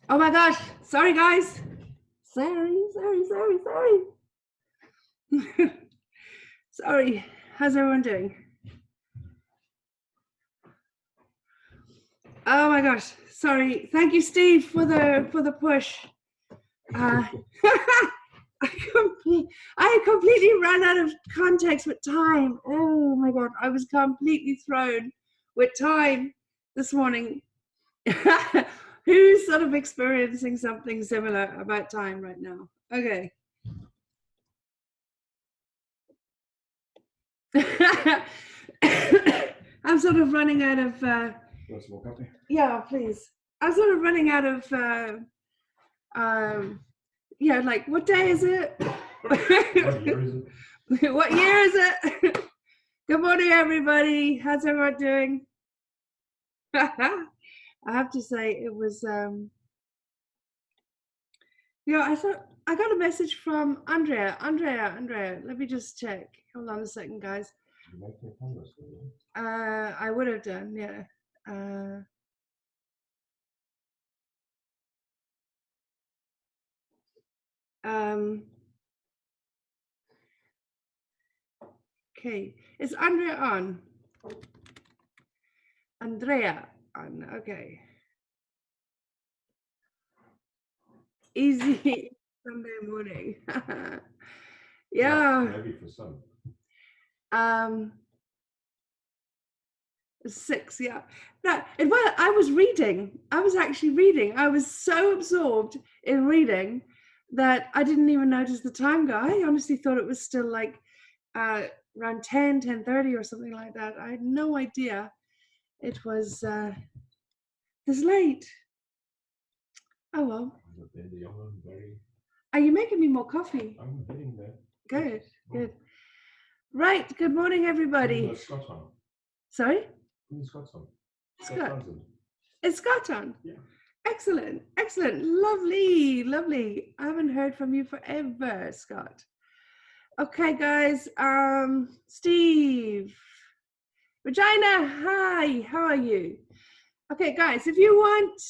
Oh my gosh, sorry guys. Sorry. Sorry, how's everyone doing? Oh my gosh, sorry. Thank you, Steve, for the push. I completely ran out of context with time. Oh my god, I was completely thrown with time this morning. Who's sort of experiencing something similar about time right now? Okay. I'm sort of running out of. Want some more coffee? Yeah, please. I'm sort of running out of. Yeah, like what day is it? What year is it? What year is it? Good morning, everybody. How's everyone doing? I have to say, it was. Yeah, I thought I got a message from Andrea. Andrea. Let me just check. Hold on a second, guys. You make me famous, I would have done, yeah. Okay, is Andrea on? Andrea on, okay. Easy Sunday morning. Yeah. Maybe for some. 6, yeah. No, well, I was reading. I was actually reading. I was so absorbed in reading that I didn't even notice the time go. I honestly thought it was still like around 10:30 or something like that. I had no idea it was this late. Oh well. Are you making me more coffee? I'm hitting there. Good. Right. Good morning, everybody. Scott on. Sorry? Scott's on. Scott. Is Scott on? Yeah. Excellent. Lovely. I haven't heard from you forever, Scott. Okay, guys. Steve. Regina, hi. How are you? Okay, guys, if you want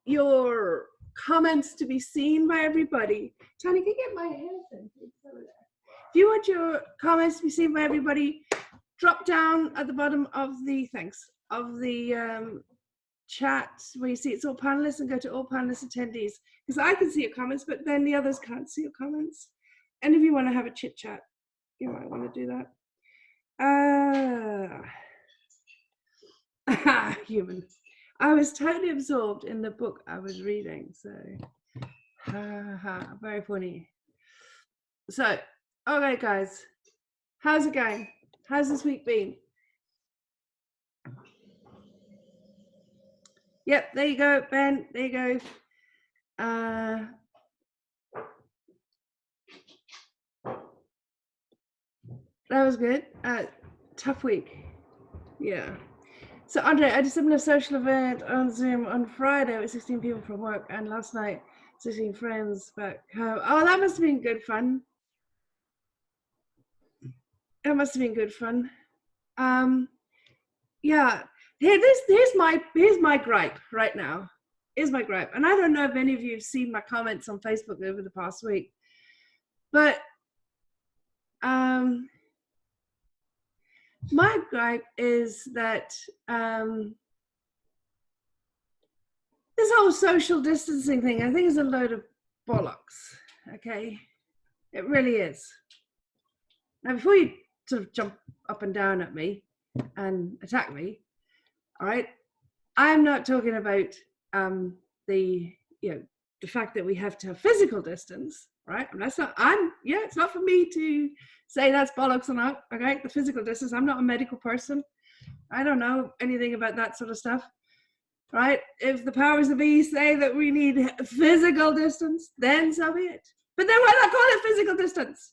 your comments to be seen by everybody, Tony, can you get my hands in? If you want your comments to be seen by everybody, drop down at the bottom of the chat where you see it's all panelists and go to all panelist attendees, because I can see your comments, but then the others can't see your comments. And if you want to have a chit chat, you might want to do that. Human. I was totally absorbed in the book I was reading, so very funny. So, okay, guys, how's it going? How's this week been? Yep, there you go, Ben. There you go. That was good. Tough week. Yeah. So, Andre, I did a similar social event on Zoom on Friday with 16 people from work, and last night, 16 friends back home. Oh, that must have been good fun. That must have been good fun. Yeah. Here's my gripe right now. Here's my gripe. And I don't know if any of you have seen my comments on Facebook over the past week, but my gripe is that this whole social distancing thing, I think, is a load of bollocks. Okay, it really is. Now, before you sort of jump up and down at me and attack me, all right, I'm not talking about the fact that we have to have physical distance, right? And that's not. It's not for me to say that's bollocks or not. Okay, the physical distance. I'm not a medical person. I don't know anything about that sort of stuff. Right? If the powers that be say that we need physical distance, then so be it. But then why not call it physical distance?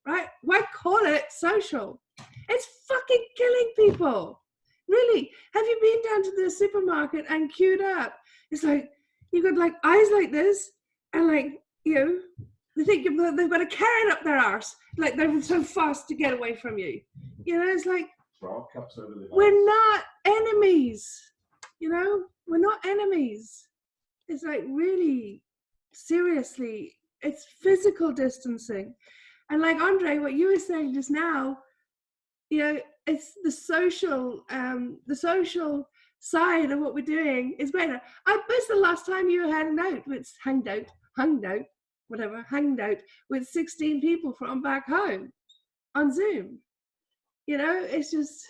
Right? Why call it social? It's fucking killing people. Really? Have you been down to the supermarket and queued up? It's like you got like eyes like this, and like they think they've got a carrot up their arse, like they're so fast to get away from you. It's like we're not enemies. We're not enemies. It's like really seriously, it's physical distancing. And like Andre, what you were saying just now, you know, it's the social side of what we're doing is better. When's the last time you hanged out with 16 people from back home on Zoom? You know, it's just,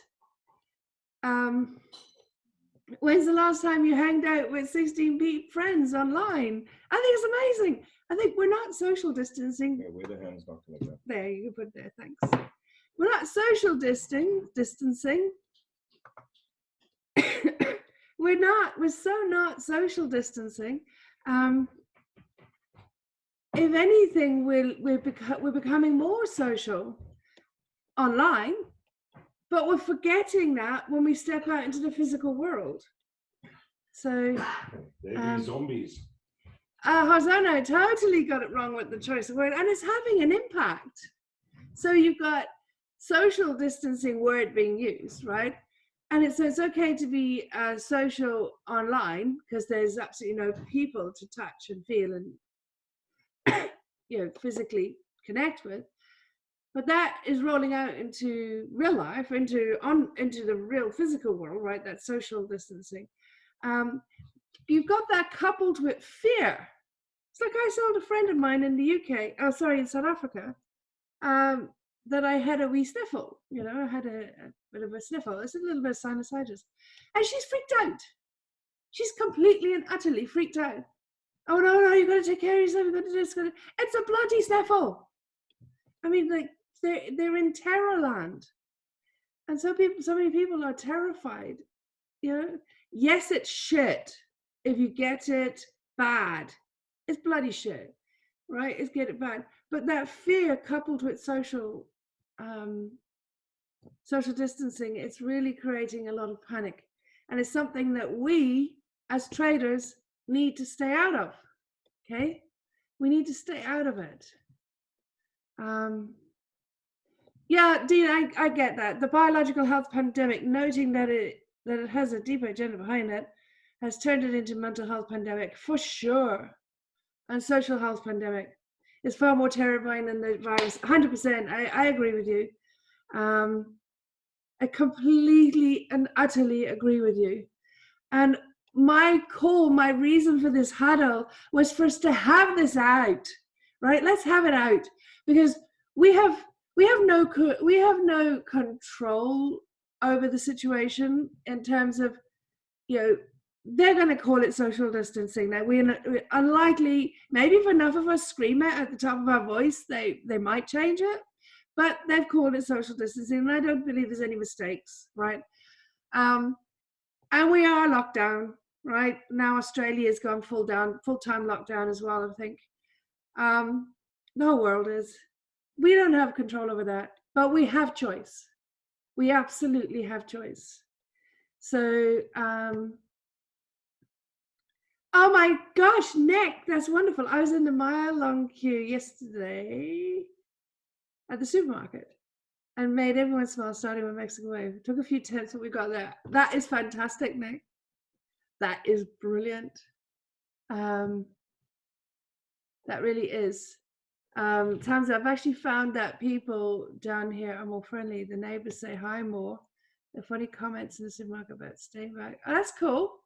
when's the last time you hanged out with 16 friends online? I think it's amazing. I think we're not social distancing. Yeah, where the hand's not going to go. There, you can put it there, thanks. We're not social distancing. We're so not social distancing. If anything, we're becoming more social online, but we're forgetting that when we step out into the physical world. So They're zombies. Hosanna totally got it wrong with the choice of word, and it's having an impact. So you've got social distancing word being used, right? And it's okay to be social online because there's absolutely no people to touch and feel and physically connect with. But that is rolling out into real life, into the real physical world, right? That social distancing. You've got that coupled with fear. It's like I told a friend of mine in the UK, in South Africa, that I had a wee sniffle. You know, I had a bit of a sniffle. It's a little bit of sinusitis. And she's freaked out. She's completely and utterly freaked out. Oh, no, you've got to take care of yourself. You've got to do this. It's a bloody sniffle. I mean, like, they're in terror land. And so many people are terrified. You know, yes, it's shit. If you get it bad, it's bloody shit, right? It's get it bad. But that fear coupled with social distancing, it's really creating a lot of panic. And it's something that we as traders need to stay out of. Okay? We need to stay out of it. Yeah, Dean, I get that. The biological health pandemic, noting that it has a deeper agenda behind it, has turned it into mental health pandemic for sure. And social health pandemic is far more terrifying than the virus. 100%. I agree with you. I completely and utterly agree with you. And my reason for this huddle was for us to have this out, right? Let's have it out because we have no control over the situation in terms of, they're going to call it social distancing. Now we're unlikely, maybe if enough of us scream it at the top of our voice, they might change it, but they've called it social distancing, and I don't believe there's any mistakes, right? And we are locked down, right? Now Australia's gone full-time lockdown as well, I think. The whole world is. We don't have control over that, but we have choice. We absolutely have choice. So, oh my gosh, Nick, that's wonderful. I was in the mile-long queue yesterday at the supermarket and made everyone smile, starting with Mexican Wave. Took a few tips, but we got there. That is fantastic, Nick. That is brilliant. That really is. Tamsin, I've actually found that people down here are more friendly. The neighbors say hi more. The funny comments in the supermarket about staying back. Oh, that's cool.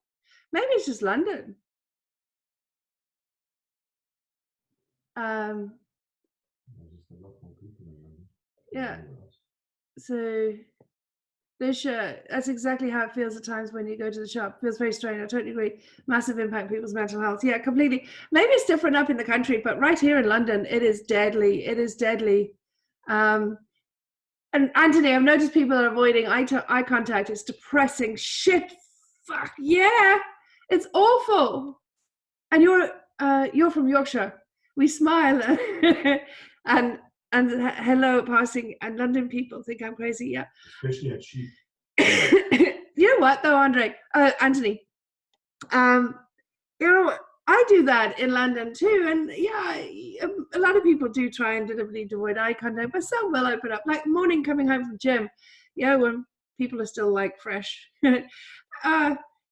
Maybe it's just London. Yeah. So that's exactly how it feels at times when you go to the shop. It feels very strange. I totally agree. Massive impact on people's mental health. Yeah, completely. Maybe it's different up in the country, but right here in London, it is deadly. It is deadly. And Anthony, I've noticed people are avoiding eye contact. It's depressing. Shit. Fuck yeah. It's awful. And you're from Yorkshire. We smile and hello passing, and London people think I'm crazy. Yeah. Especially at sheep. You know what though, Anthony? I do that in London too, and yeah, a lot of people do try and deliberately avoid eye contact, but some will open up. Like morning coming home from gym, when people are still like fresh.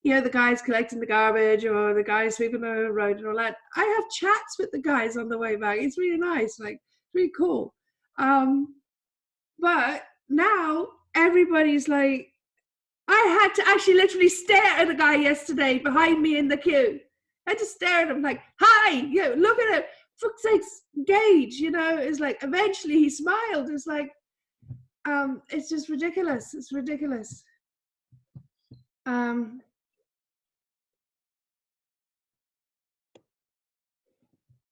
you know, the guys collecting the garbage or the guys sweeping the road and all that. I have chats with the guys on the way back. It's really nice, like really cool. But now everybody's like, I had to actually literally stare at a guy yesterday behind me in the queue. I had to stare at him like, hi, you know, look at him. For fuck's sakes, engage, you know. It's like, eventually he smiled. It's like, it's just ridiculous. It's ridiculous.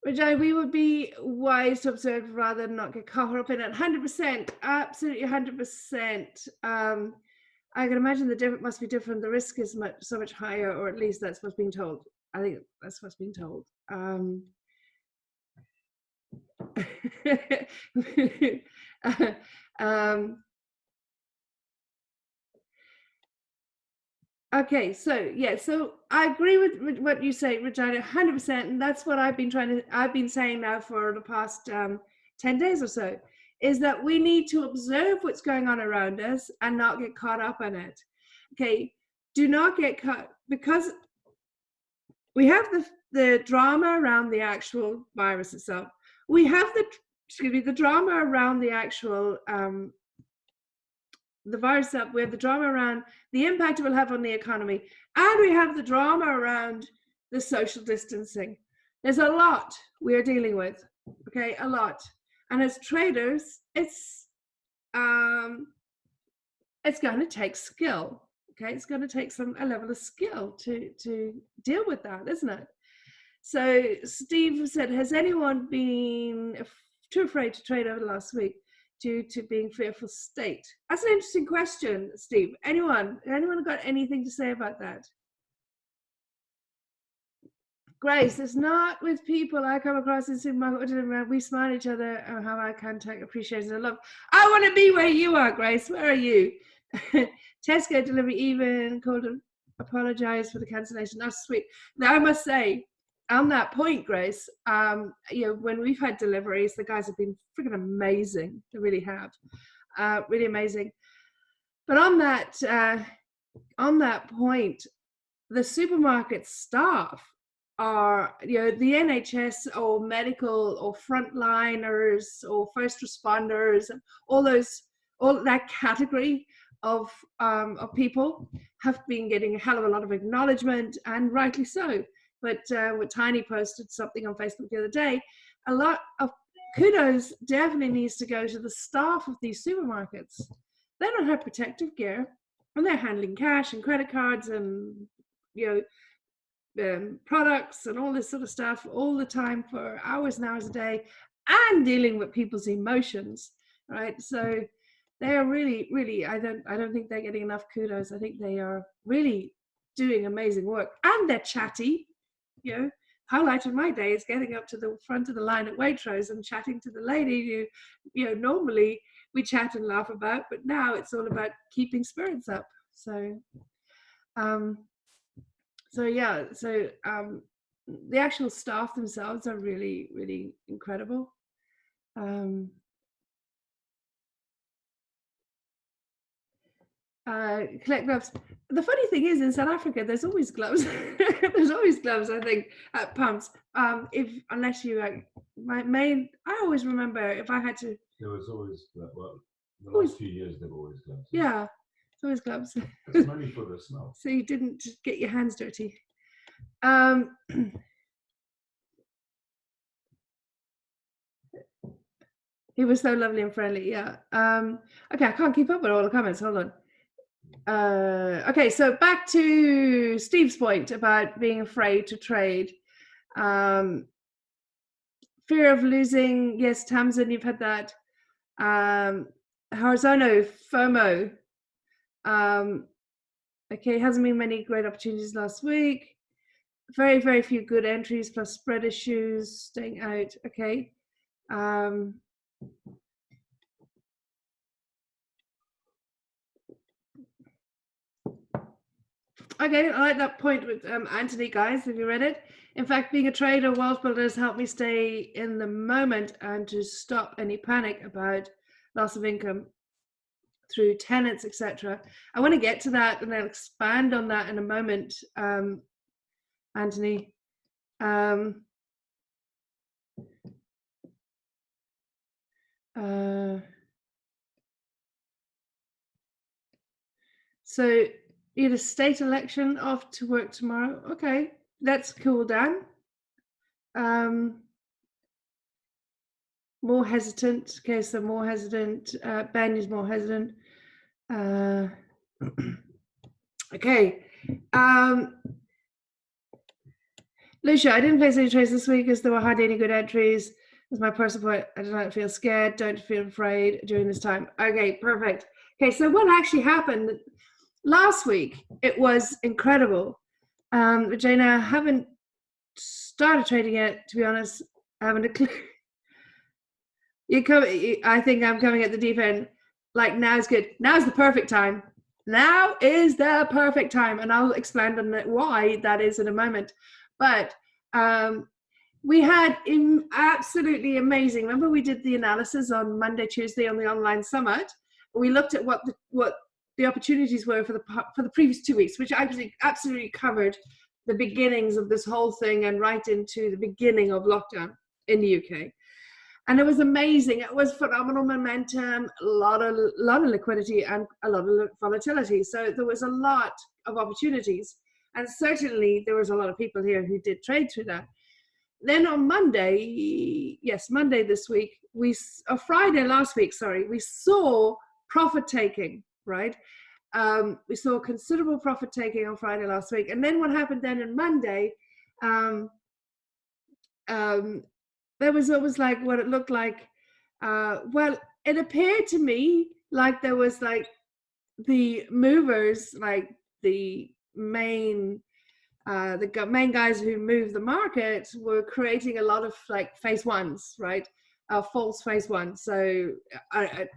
Regina, we would be wise to observe rather than not get caught up in it. 100%, absolutely 100%. I can imagine the different must be different. The risk is so much higher, or at least that's what's being told. I think that's what's being told. Okay, so yeah, so I agree with what you say, Regina, 100%, and that's what I've been saying now for the past 10 days or so, is that we need to observe what's going on around us and not get caught up in it. Okay, do not get caught, because we have the drama around the actual virus itself. We have the drama around the actual the virus up, we have the drama around the impact it will have on the economy, and we have the drama around the social distancing. There's a lot we're dealing with, okay, a lot. And as traders, it's going to take skill, okay? It's going to take a level of skill to deal with that, isn't it? So Steve said, has anyone been too afraid to trade over the last week due to being fearful state? That's an interesting question, Steve. Anyone got anything to say about that? Grace, it's not with people I come across in supermarket. We smile at each other and have eye contact, appreciation and love. I want to be where you are, Grace. Where are you? Tesco delivery even called to apologize for the cancellation. That's sweet. Now I must say, on that point, Grace, you know, when we've had deliveries, the guys have been freaking amazing. They really have, really amazing. But on that point, the supermarket staff are, you know, the NHS or medical or frontliners or first responders, all that category of people have been getting a hell of a lot of acknowledgement, and rightly so. But what Tiny posted something on Facebook the other day, a lot of kudos definitely needs to go to the staff of these supermarkets. They don't have protective gear, and they're handling cash and credit cards and, you know, products and all this sort of stuff all the time for hours and hours a day, and dealing with people's emotions, right? So they are really, I don't think they're getting enough kudos. I think they are really doing amazing work, and they're chatty. You know, highlight of my day is getting up to the front of the line at Waitrose and chatting to the lady you know normally we chat and laugh about, but now it's all about keeping spirits up. So yeah, so the actual staff themselves are really incredible. Collect gloves. The funny thing is, in South Africa, there's always gloves. There's always gloves, I think, at pumps. Unless you I always remember if I had to. There was always, well, the last few years they've always gloves. Yeah, it's always gloves. It's mainly for the smell. So you didn't get your hands dirty. He was so lovely and friendly. Yeah. Okay, I can't keep up with all the comments. Hold on. Okay, so back to Steve's point about being afraid to trade. Fear of losing. Yes, Tamsin, you've had that. Horizono, FOMO. Okay, hasn't been many great opportunities last week. Very few good entries plus spread issues, staying out. Okay. Okay, I like that point with Anthony, guys. Have you read it? In fact, being a trader, wealth builder has helped me stay in the moment and to stop any panic about loss of income. through tenets, etc. I want to get to that, and I'll expand on that in a moment, Anthony. So you had a state election off to work tomorrow. Okay, that's cool, Dan. More hesitant. Okay, so more hesitant. Ben is more hesitant. Okay. Lucia, I didn't place any trades this week as there were hardly any good entries. As my personal point, I do not feel scared, don't feel afraid during this time. Okay, perfect. Okay, so what actually happened last week, it was incredible. Jana, I haven't started trading yet, to be honest. I haven't a clue. I think I'm coming at the deep end. Like, now's good. Now's the perfect time. Now is the perfect time. And I'll expand on why that is in a moment. But we had absolutely amazing. Remember, we did the analysis on Monday, Tuesday on the online summit. We looked at what the opportunities were for the previous 2 weeks, which I absolutely covered the beginnings of this whole thing and right into the beginning of lockdown in the UK. And it was amazing. It was phenomenal momentum, a lot of liquidity, and a lot of volatility. So there was a lot of opportunities. And certainly there was a lot of people here who did trade through that. Then on Monday, Monday this week, Friday last week, sorry, we saw profit taking, right? We saw considerable profit taking on Friday last week. And then what happened then on Monday, there was always like what it looked like. Well, it appeared to me like there was like the movers, like the main guys who move the market were creating a lot of like phase ones, right? False phase ones. So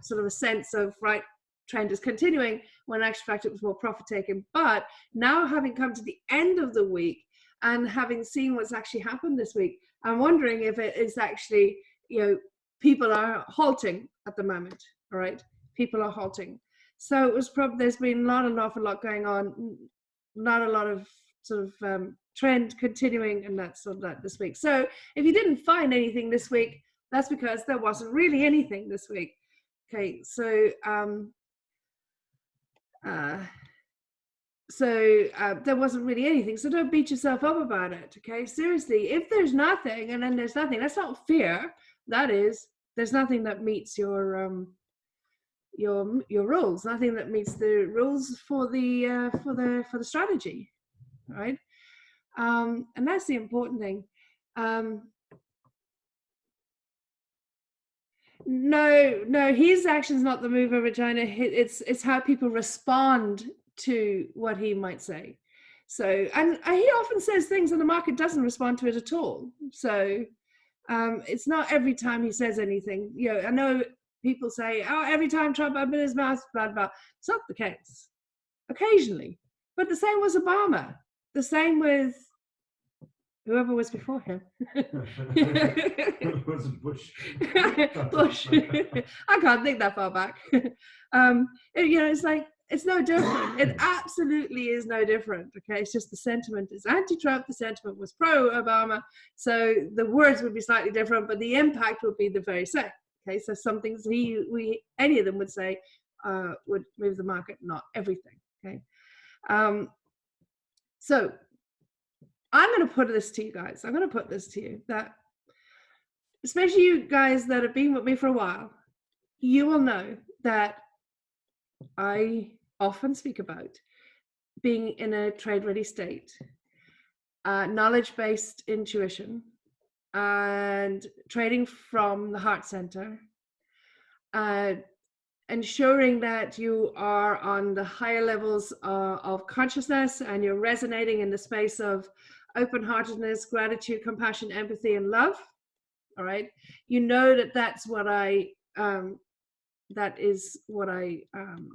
sort of a sense of, right, trend is continuing, when in actual fact it was more profit taking. But now, having come to the end of the week and having seen what's actually happened this week, I'm wondering if it is actually, people are halting at the moment. All right, people are halting. So it was probably, there's been not an awful lot going on, not a lot of sort of trend continuing, and that's sort of that this week. So if you didn't find anything this week, that's because there wasn't really anything this week. Okay, so there wasn't really anything. So don't beat yourself up about it. Okay, seriously, if there's nothing and then there's nothing, that's not fear. That is, there's nothing that meets your rules, nothing that meets the rules for the strategy, right? And that's the important thing. No, his action's not the move over China. It's how people respond to what he might say. So, and he often says things and the market doesn't respond to it at all. So it's not every time he says anything. I know people say, oh, every time Trump opened his mouth, blah, blah. It's not the case. Occasionally. But the same was Obama. The same with whoever was before him. It wasn't Bush. Bush. I can't think that far back. It's like, it's no different. It absolutely is no different. Okay, it's just the sentiment is anti-Trump, the sentiment was pro-Obama. So the words would be slightly different, but the impact would be the very same. Okay, so some things any of them would say would move the market, not everything. Okay, so I'm going to put this to you guys. I'm going to put this to you, that especially you guys that have been with me for a while, you will know that I often speak about being in a trade-ready state, knowledge-based intuition, and trading from the heart center, ensuring that you are on the higher levels of consciousness and you're resonating in the space of open-heartedness, gratitude, compassion, empathy, and love. All right, that's what that is what I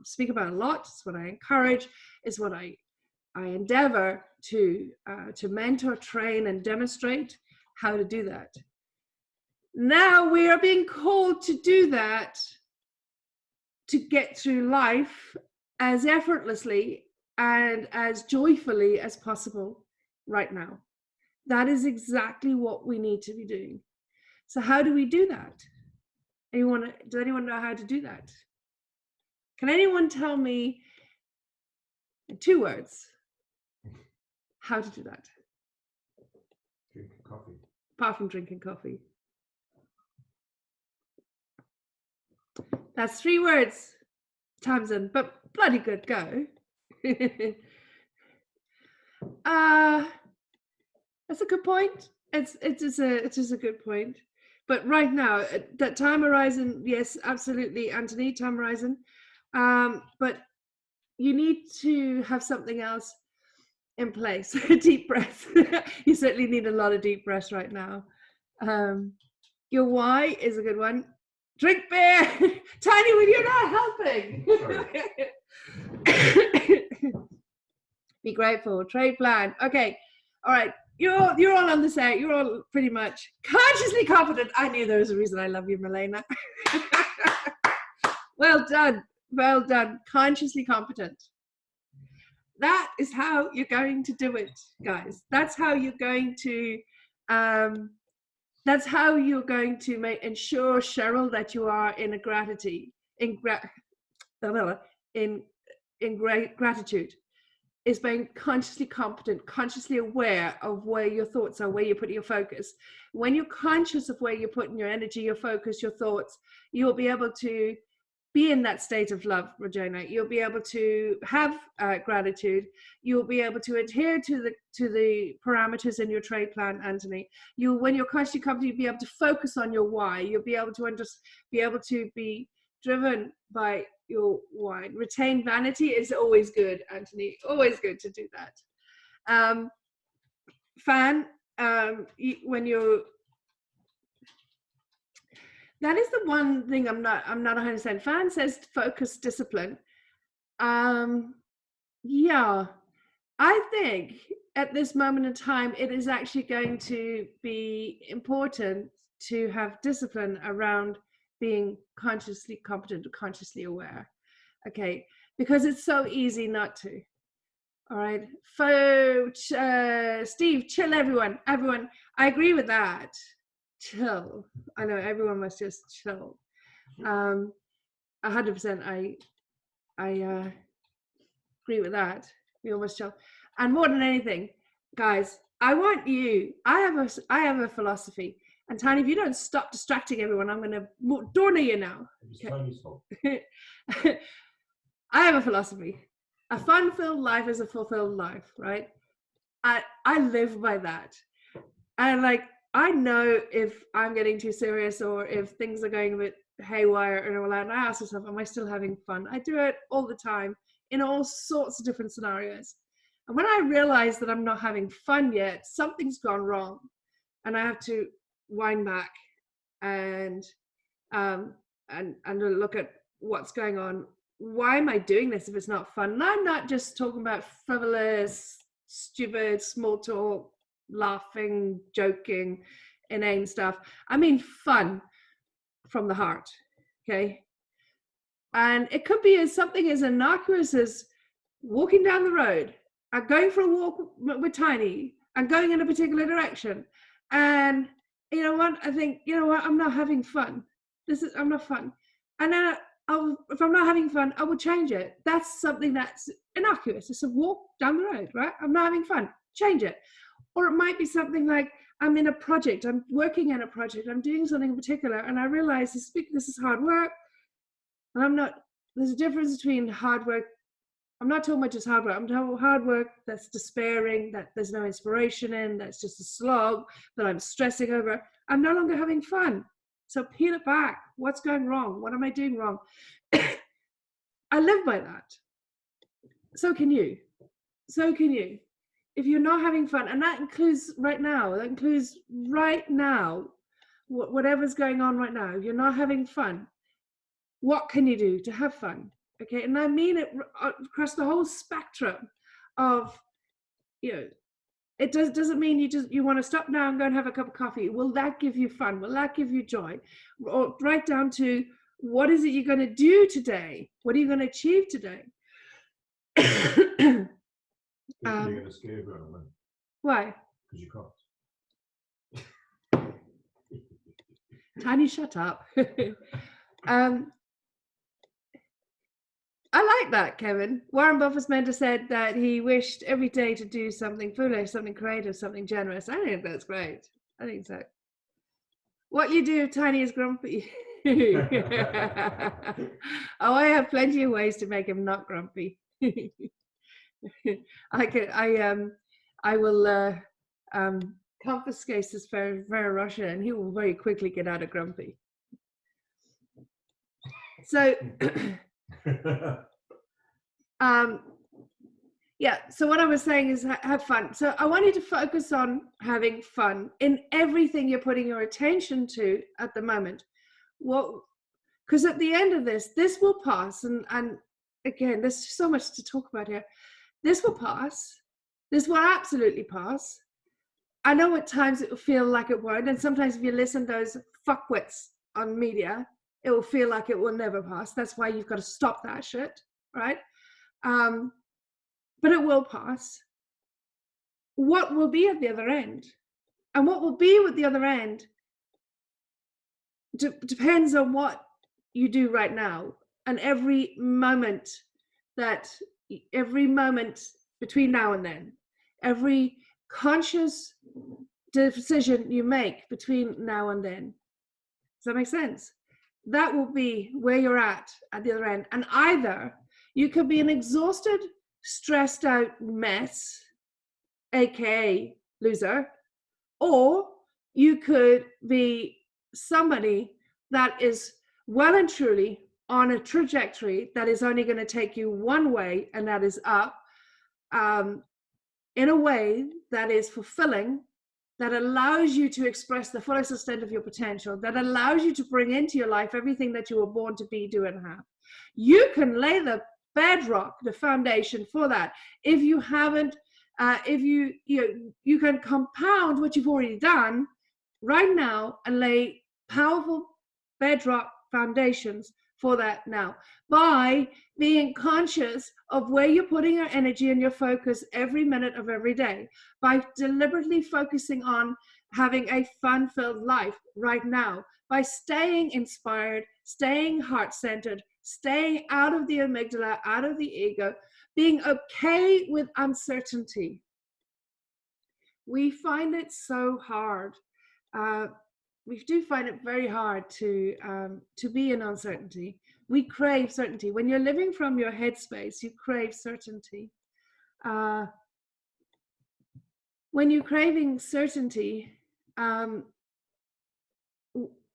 speak about a lot. It's what I encourage. It's what I endeavor to mentor, train, and demonstrate how to do that. Now we are being called to do that to get through life as effortlessly and as joyfully as possible right now. That is exactly what we need to be doing. So how do we do that? Does anyone know how to do that? Can anyone tell me in 2 words how to do that? Drinking coffee. Apart from drinking coffee. That's 3 words, Tamsin, but bloody good go. That's a good point. It is a good point. But right now, that time horizon, yes, absolutely, Anthony, time horizon. But you need to have something else in place. Deep breath. You certainly need a lot of deep breaths right now. Your why is a good one. Drink beer. Tiny, when you're not helping. Be grateful. Trade plan. Okay. All right. You're all on the set. You're all pretty much consciously competent. I knew there was a reason I love you, Milena. Well done. Well done. Consciously competent. That is how you're going to do it, guys. That's how you're going to ensure, Cheryl, that you are in a gratitude, gratitude, is being consciously competent, consciously aware of where your thoughts are, where you're putting your focus. When you're conscious of where you're putting your energy, your focus, your thoughts, you'll be able to be in that state of love, Regina. You'll be able to have gratitude. You'll be able to adhere to the parameters in your trade plan, Anthony. When you're consciously competent, you'll be able to focus on your why. You'll be able to be driven by your why. Retain vanity is always good, Anthony. Always good to do that. Fan, when you're that is the one thing I'm not 100%. Fan says focus, discipline. Yeah, I think at this moment in time, it is actually going to be important to have discipline around being consciously competent, consciously aware. Okay, because it's so easy not to. All right, Steve, chill, everyone. I agree with that. Chill. I know everyone must just chill. 100%. I agree with that. We all must chill. And more than anything, guys, I have a philosophy. And Tiny, if you don't stop distracting everyone, I'm going to door near you now. Okay. I have a philosophy. A fun-filled life is a fulfilled life, right? I live by that. And I know if I'm getting too serious or if things are going a bit haywire and all that, and I ask myself, am I still having fun? I do it all the time in all sorts of different scenarios. And when I realize that I'm not having fun yet, something's gone wrong. And I have to wind back and look at what's going on. Why am I doing this if it's not fun? And I'm not just talking about frivolous, stupid, small talk, laughing, joking, inane stuff. I mean fun from the heart, okay? And it could be something as innocuous as walking down the road, going for a walk with Tiny, and going in a particular direction. And you know what? I think, you know what? I'm not having fun. I'm not fun. And then if I'm not having fun, I will change it. That's something that's innocuous. It's a walk down the road, right? I'm not having fun. Change it. Or it might be something like I'm in a project. I'm working in a project. I'm doing something in particular, and I realize this is hard work. And there's a difference between hard work. I'm not talking about just hard work. I'm talking about hard work that's despairing, that there's no inspiration in, that's just a slog, that I'm stressing over. I'm no longer having fun. So peel it back. What's going wrong? What am I doing wrong? I live by that. So can you. So can you. If you're not having fun, and that includes right now, whatever's going on right now, if you're not having fun, what can you do to have fun? Okay, and I mean it across the whole spectrum of, it doesn't mean you want to stop now and go and have a cup of coffee. Will that give you fun? Will that give you joy? Or right down to, what is it you're going to do today? What are you going to achieve today? You're going to scare everyone away. Why? Because you can't. Tiny, shut up. I like that, Kevin. Warren Buffett's mentor said that he wished every day to do something foolish, something creative, something generous. I think that's great. I think so. What you do, Tiny, is grumpy. Oh, I have plenty of ways to make him not grumpy. I will confiscate his Russia, and he will very quickly get out of grumpy. So, yeah. So what I was saying is have fun. So I want you to focus on having fun in everything you're putting your attention to at the moment. Because at the end of this will pass, and again, there's so much to talk about here. This will pass. This will absolutely pass. I know at times it will feel like it won't, and sometimes if you listen to those fuckwits on media, it will feel like it will never pass. That's why you've got to stop that shit, right? But it will pass. What will be at the other end? And what will be at the other end depends on what you do right now. And every moment between now and then, every conscious decision you make between now and then. Does that make sense? That will be where you're at the other end. And either you could be an exhausted, stressed out mess, aka loser, or you could be somebody that is well and truly on a trajectory that is only going to take you one way, and that is up, in a way that is fulfilling, that allows you to express the fullest extent of your potential, that allows you to bring into your life everything that you were born to be, do, and have. You can lay the bedrock, the foundation for that. If you haven't, if you can compound what you've already done right now and lay powerful bedrock foundations for that now by being conscious of where you're putting your energy and your focus every minute of every day, by deliberately focusing on having a fun-filled life right now, by staying inspired, staying heart-centered, staying out of the amygdala, out of the ego, being okay with uncertainty. We find it so hard. We do find it very hard to be in uncertainty. We crave certainty. When you're living from your headspace, you crave certainty. When you're craving certainty,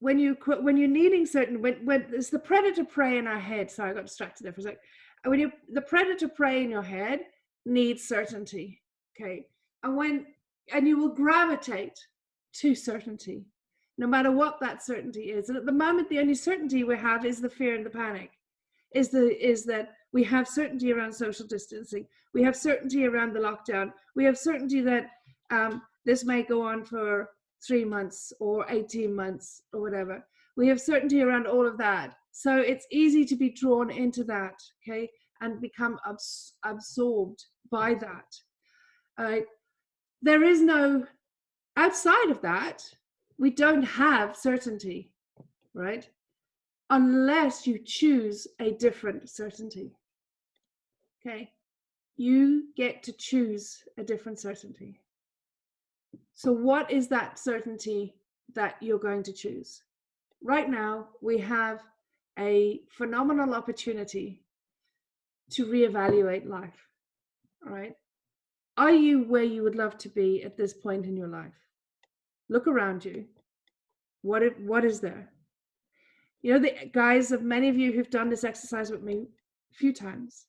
when you're needing certain, when it's the predator prey in our head. Sorry, I got distracted there for a sec. The predator prey in your head needs certainty. Okay, and you will gravitate to certainty, no matter what that certainty is. And at the moment, the only certainty we have is the fear and the panic. Is that we have certainty around social distancing. We have certainty around the lockdown. We have certainty that this may go on for 3 months or 18 months or whatever. We have certainty around all of that. So it's easy to be drawn into that, okay, and become absorbed by that. There is no, outside of that, we don't have certainty, right? Unless you choose a different certainty, okay? You get to choose a different certainty. So what is that certainty that you're going to choose? Right now, we have a phenomenal opportunity to reevaluate life, all right? Are you where you would love to be at this point in your life? Look around you. What is there? You know, the guys, of many of you who've done this exercise with me a few times,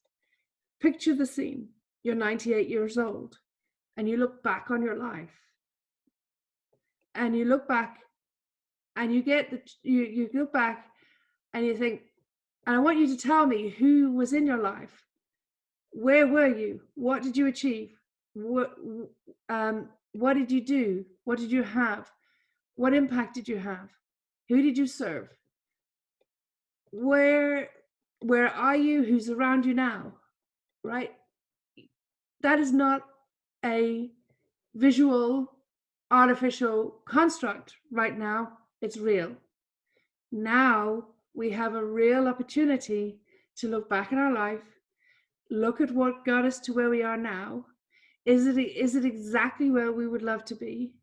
picture the scene. You're 98 years old and you look back on your life, and you look back and you look back and you think, and I want you to tell me who was in your life. Where were you? What did you achieve? What did you do? What did you have? What impact did you have? Who did you serve? where are you? Who's around you now? Right? That is not a visual, artificial construct right now. It's real. Now we have a real opportunity to look back in our life, look at what got us to where we are now. Is it exactly where we would love to be?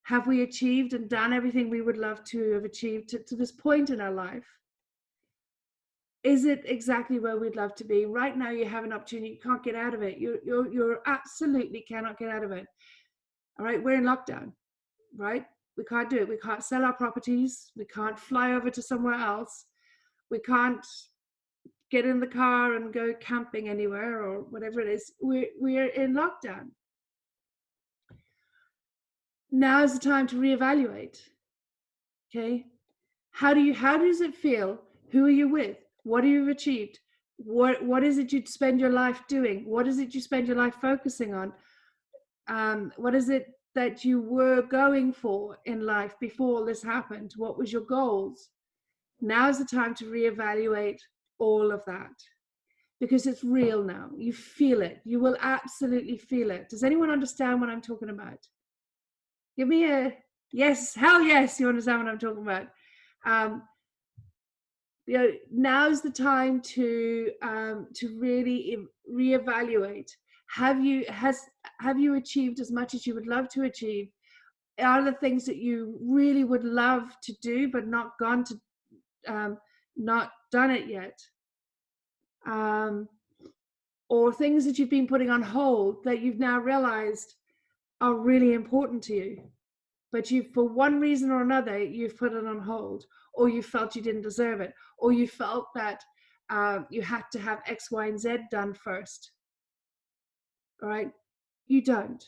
Have we achieved and done everything we would love to have achieved to this point in our life? Is it exactly where we'd love to be? Right now, you have an opportunity. You can't get out of it. You absolutely cannot get out of it. All right, we're in lockdown, right? We can't do it. We can't sell our properties. We can't fly over to somewhere else. We can't get in the car and go camping anywhere or whatever it is. We're in lockdown. Now is the time to reevaluate. Okay, how does it feel? Who are you with? What have you achieved? What is it you spend your life doing? What is it you spend your life focusing on? What is it that you were going for in life before this happened? What was your goals? Now is the time to reevaluate all of that, because it's real now. You feel it. You will absolutely feel it. Does anyone understand what I'm talking about? Give me a yes. Hell yes, you understand what I'm talking about. Now's the time to really reevaluate. Have you achieved as much as you would love to achieve? Are the things that you really would love to do but not done it yet? Or things that you've been putting on hold that you've now realized are really important to you, but you, for one reason or another, you've put it on hold, or you felt you didn't deserve it, or you felt that you had to have X, Y, and Z done first. All right? You don't.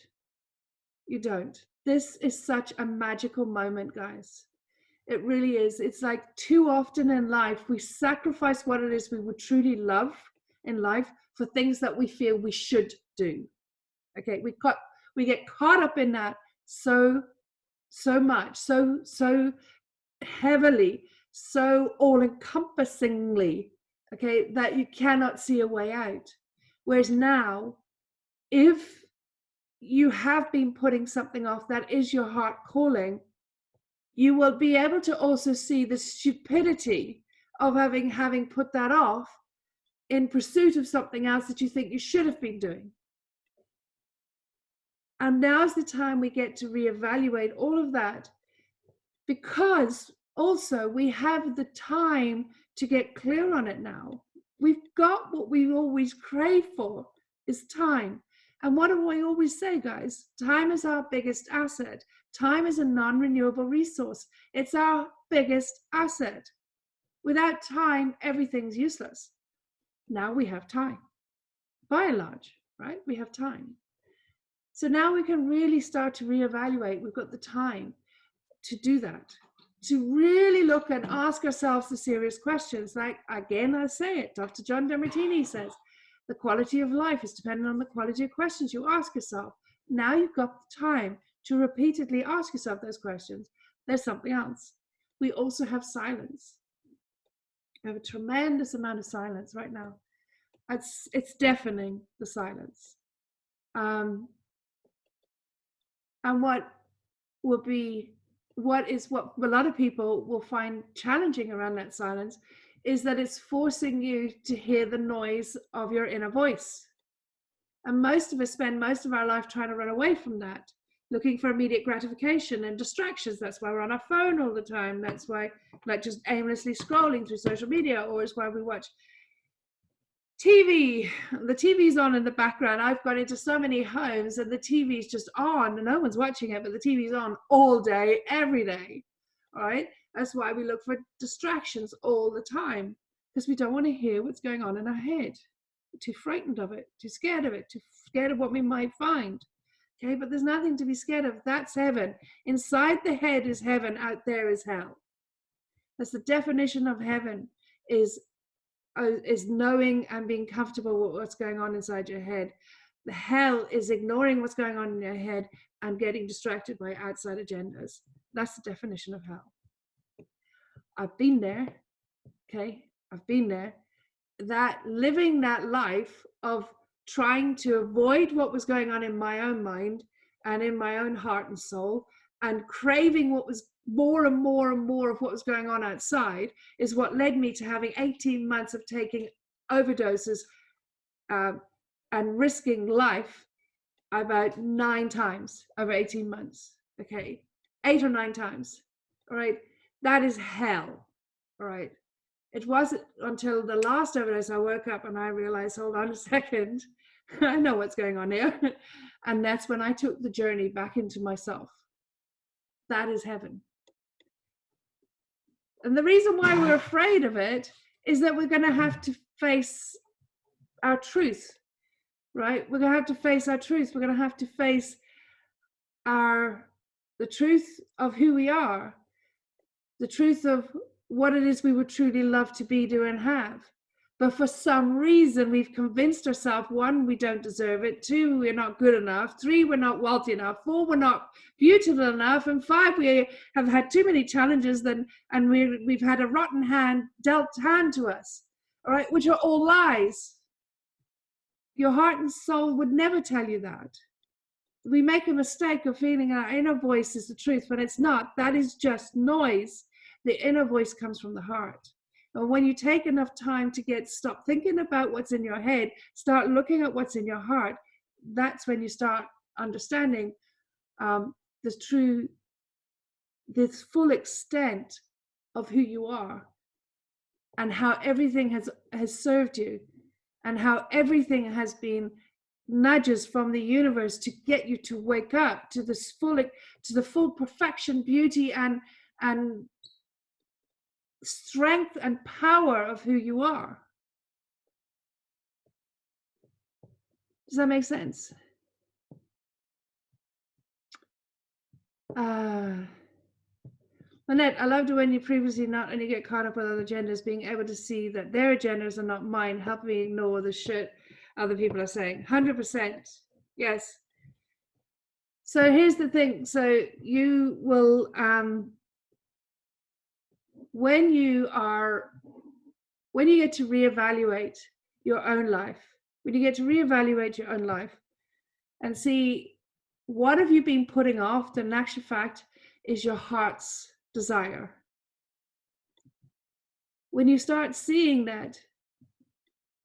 You don't. This is such a magical moment, guys. It really is. It's like too often in life, we sacrifice what it is we would truly love in life for things that we feel we should do. Okay, we get caught up in that so much, so heavily, so all-encompassingly, okay, that you cannot see a way out. Whereas now, if you have been putting something off that is your heart calling, you will be able to also see the stupidity of having put that off in pursuit of something else that you think you should have been doing. And now's the time we get to reevaluate all of that, because also we have the time to get clear on it now. We've got what we always crave for, is time. And what do I always say, guys? Time is our biggest asset. Time is a non-renewable resource. It's our biggest asset. Without time, everything's useless. Now we have time. By and large, right? We have time. So now we can really start to reevaluate. We've got the time to do that, to really look and ask ourselves the serious questions. Like, again, I say it, Dr. John Demartini says, the quality of life is dependent on the quality of questions you ask yourself. Now you've got the time to repeatedly ask yourself those questions. There's something else. We also have silence. We have a tremendous amount of silence right now. It's deafening, the silence. And what a lot of people will find challenging around that silence is that it's forcing you to hear the noise of your inner voice. And most of us spend most of our life trying to run away from that, looking for immediate gratification and distractions. That's why we're on our phone all the time. That's why, like, just aimlessly scrolling through social media, or is why we watch TV. The TV's on in the background. I've got into so many homes and the TV's just on and no one's watching it, but the TV's on all day, every day. All right. That's why we look for distractions all the time, because we don't want to hear what's going on in our head. We're too frightened of it, too scared of it, too scared of what we might find. Okay. But there's nothing to be scared of. That's heaven. Inside the head is heaven. Out there is hell. That's the definition of heaven, is knowing and being comfortable with what's going on inside your head. The hell is ignoring what's going on in your head and getting distracted by outside agendas. That's the definition of hell. I've been there. Okay. I've been there, that living that life of trying to avoid what was going on in my own mind and in my own heart and soul, and craving what was more and more and more of what was going on outside, is what led me to having 18 months of taking overdoses and risking life about 9 times over 18 months. Okay, 8 or 9 times. All right, that is hell. All right. It wasn't until the last overdose I woke up and I realized, hold on a second, I know what's going on here. And that's when I took the journey back into myself. That is heaven. And the reason why we're afraid of it is that we're going to have to face our truth, right? We're going to have to face our truth. We're going to have to face the truth of who we are, the truth of what it is we would truly love to be, do, and have. But for some reason, we've convinced ourselves, 1, we don't deserve it. 2, we're not good enough. 3, we're not wealthy enough. 4, we're not beautiful enough. And 5, we have had too many challenges and we've had a rotten hand dealt hand to us, all right, which are all lies. Your heart and soul would never tell you that. We make a mistake of feeling our inner voice is the truth, when it's not. That is just noise. The inner voice comes from the heart. And when you take enough time to stop thinking about what's in your head, start looking at what's in your heart, that's when you start understanding the full extent of who you are, and how everything has served you, and how everything has been nudges from the universe to get you to wake up to the full perfection, beauty, and strength and power of who you are. Does that make sense? Annette, I loved it when you previously not only get caught up with other agendas, being able to see that their agendas are not mine, help me ignore the shit other people are saying. 100%. Yes. So here's the thing. So you will, when you get to reevaluate your own life, and see what have you been putting off, the actual fact is your heart's desire. When you start seeing that,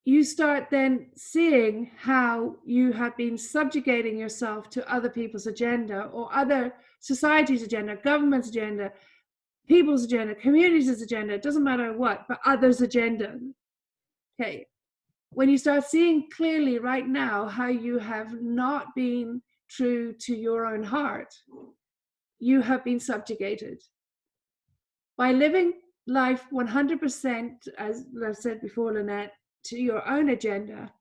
you start then seeing how you have been subjugating yourself to other people's agenda, or other society's agenda, government's agenda, people's agenda, communities' agenda, it doesn't matter what, but others' agenda. Okay. When you start seeing clearly right now how you have not been true to your own heart, you have been subjugated. By living life 100%, as I've said before, Lynette, to your own agenda,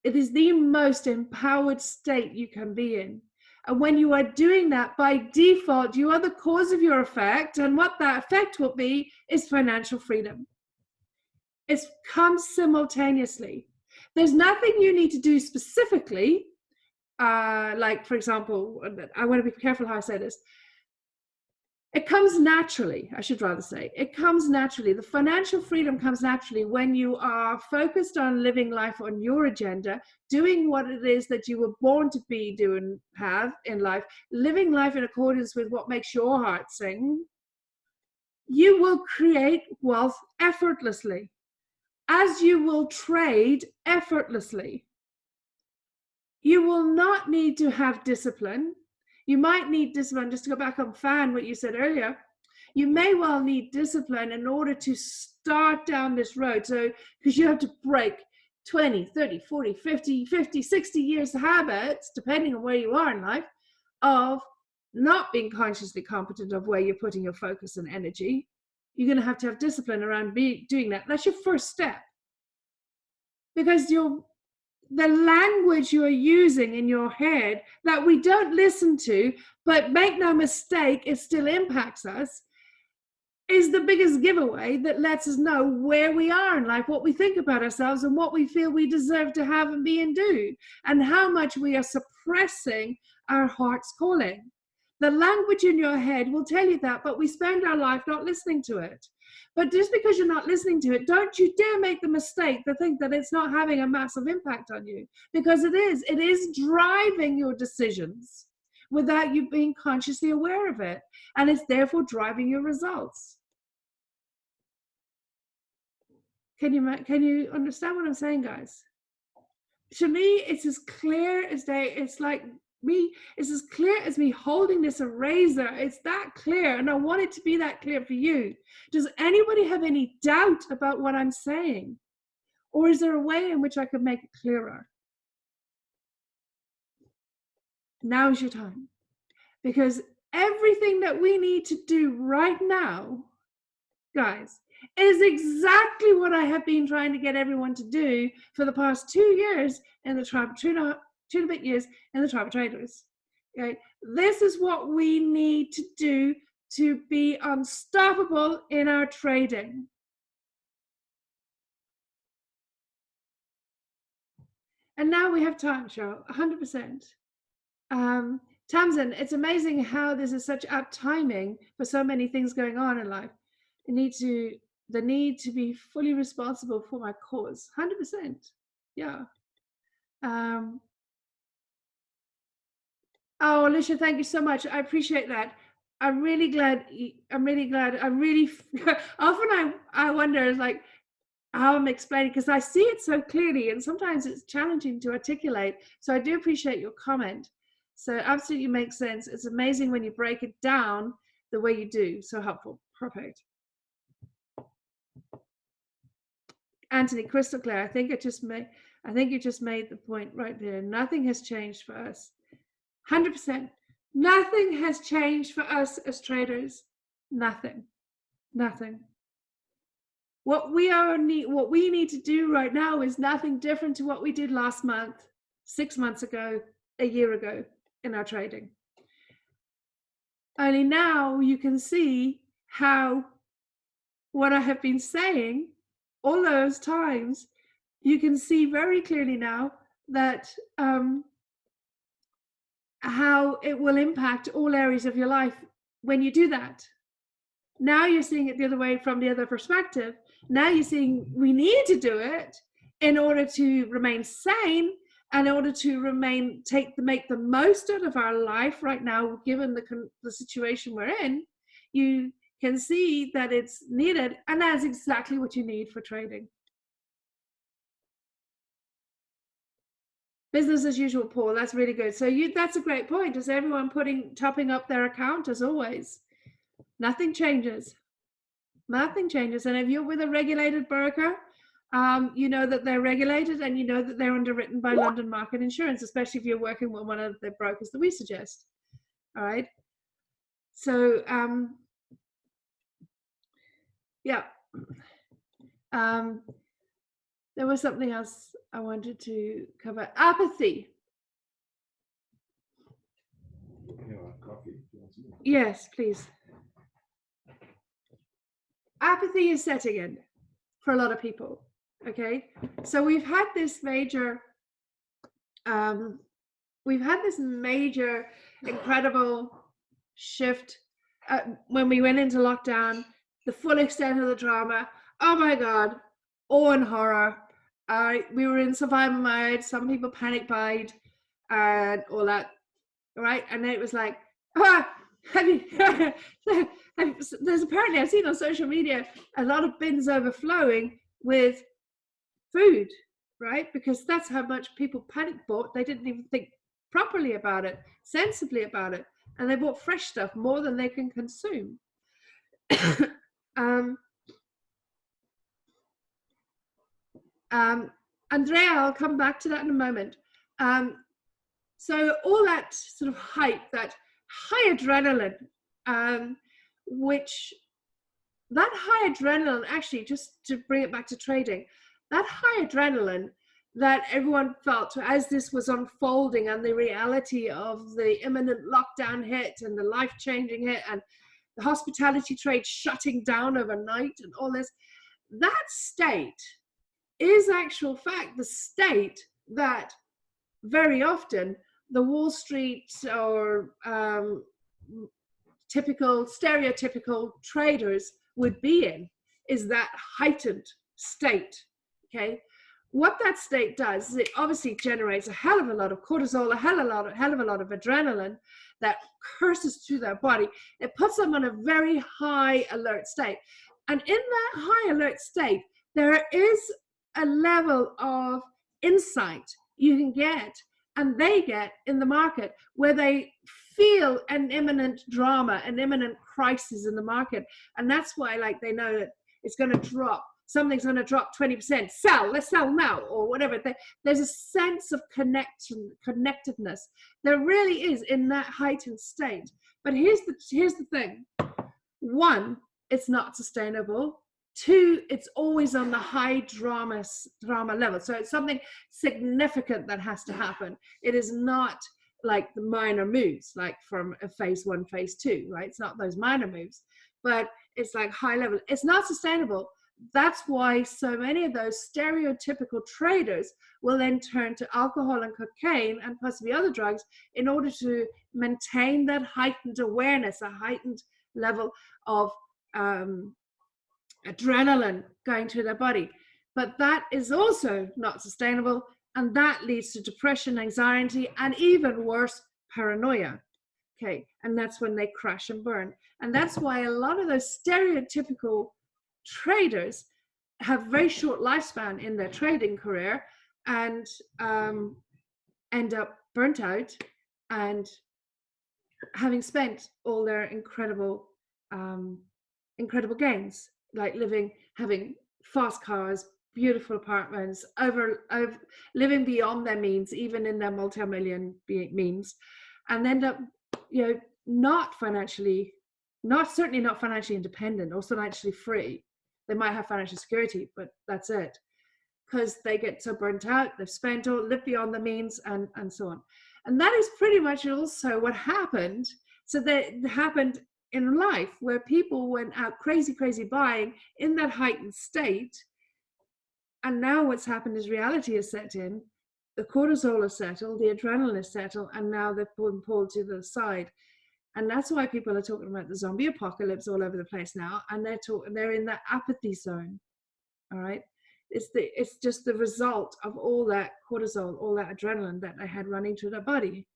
it is the most empowered state you can be in. And when you are doing that, by default, you are the cause of your effect. And what that effect will be is financial freedom. It comes simultaneously. There's nothing you need to do specifically. Like, for example, I want to be careful how I say this. It comes naturally, I should rather say. It comes naturally. The financial freedom comes naturally when you are focused on living life on your agenda, doing what it is that you were born to be, do, and have in life, living life in accordance with what makes your heart sing. You will create wealth effortlessly, as you will trade effortlessly. You will not need to have discipline. You might need discipline, just to go back on Fan, what you said earlier. You may well need discipline in order to start down this road. So, because you have to break 20, 30, 40, 50, 60 years of habits, depending on where you are in life, of not being consciously competent of where you're putting your focus and energy. You're going to have discipline around doing that. That's your first step. Because the language you are using in your head that we don't listen to, but make no mistake, it still impacts us, is the biggest giveaway that lets us know where we are in life, what we think about ourselves, and what we feel we deserve to have and be and do, and how much we are suppressing our heart's calling. The language in your head will tell you that, but we spend our life not listening to it. But just because you're not listening to it, don't you dare make the mistake to think that it's not having a massive impact on you, because it is. It is driving your decisions without you being consciously aware of it, and it's therefore driving your results. Can you understand what I'm saying, guys? To me, it's as clear as day. It's like it's as clear as me holding this eraser. It's that clear, and I want it to be that clear for you. Does anybody have any doubt about what I'm saying? Or is there a way in which I could make it clearer? Now is your time. Because everything that we need to do right now, guys, is exactly what I have been trying to get everyone to do for the past 2 years in the tribe, two and a bit years in the Tribe of Traders. Okay, this is what we need to do to be unstoppable in our trading. And now we have time, Cheryl, 100%. Tamsin, it's amazing how this is such apt timing for so many things going on in life. The need to be fully responsible for my cause, 100%. Yeah. Oh, Alicia, thank you so much. I appreciate that. I'm really glad. Often I wonder, like, how I'm explaining, because I see it so clearly, and sometimes it's challenging to articulate. So I do appreciate your comment. So it absolutely makes sense. It's amazing when you break it down the way you do. So helpful. Perfect. Anthony, crystal clear. I think you just made the point right there. Nothing has changed for us. 100%. Nothing has changed for us as traders. Nothing. What we need to do right now is nothing different to what we did last month, 6 months ago, a year ago in our trading. Only now you can see how what I have been saying all those times, you can see very clearly now that how it will impact all areas of your life when you do that. Now you're seeing it the other way, from the other perspective. Now you're seeing we need to do it in order to remain sane, and in order to make the most out of our life right now, given the situation we're in. You can see that it's needed, and that's exactly what you need for trading. Business as usual, Paul. That's really good. So that's a great point. Is everyone topping up their account as always? Nothing changes. Nothing changes. And if you're with a regulated broker, you know that they're regulated, and you know that they're underwritten by London Market Insurance, especially if you're working with one of the brokers that we suggest. All right. So yeah. There was something else I wanted to cover. Apathy. Yes, please. Apathy is setting in for a lot of people. Okay, so we've had this major incredible shift when we went into lockdown, the full extent of the drama. Oh my God, awe and horror. We were in survival mode. Some people panic buyed and all that, right? And then it was like, there's apparently, I've seen on social media a lot of bins overflowing with food, right? Because that's how much people panic bought. They didn't even think properly about it, sensibly about it, and they bought fresh stuff more than they can consume. Andrea, I'll come back to that in a moment. So all that sort of hype, that high adrenaline, which that high adrenaline, actually, just to bring it back to trading, that high adrenaline that everyone felt as this was unfolding, and the reality of the imminent lockdown hit and the life-changing hit and the hospitality trade shutting down overnight and all this, that state is actual fact the state that very often the Wall Street or stereotypical traders would be in. is that heightened state. Okay, what that state does is it obviously generates a hell of a lot of cortisol, a hell of a lot of adrenaline that curses through their body. It puts them on a very high alert state, and in that high alert state, there is a level of insight you can get, and they get in the market, where they feel an imminent drama, an imminent crisis in the market. And that's why, like, they know that it's going to drop, something's going to drop 20%, sell, let's sell now, or whatever. There's a sense of connectedness there really is in that heightened state. But here's the thing: one, it's not sustainable. Two, it's always on the high drama level. So it's something significant that has to happen. It is not like the minor moves, like from a phase 1, phase 2, right? It's not those minor moves, but it's like high level. It's not sustainable. That's why so many of those stereotypical traders will then turn to alcohol and cocaine and possibly other drugs in order to maintain that heightened awareness, a heightened level of adrenaline going through their body. But that is also not sustainable, and that leads to depression, anxiety, and even worse, paranoia. Okay, and that's when they crash and burn. And that's why a lot of those stereotypical traders have very short lifespan in their trading career and end up burnt out and having spent all their incredible gains, like having fast cars, beautiful apartments, over living beyond their means, even in their multi-million means, and end up, certainly not financially independent or financially free. They might have financial security, but that's it, because they get so burnt out, they've spent all, lived beyond the means, and so on. And that is pretty much also what happened. So that happened in life, where people went out crazy buying in that heightened state. And now what's happened is reality has set in, the cortisol is settled, the adrenaline is settled, and now they're pulled to the side. And that's why people are talking about the zombie apocalypse all over the place now. And they're in that apathy zone. All right. It's just the result of all that cortisol, all that adrenaline that they had running through their body.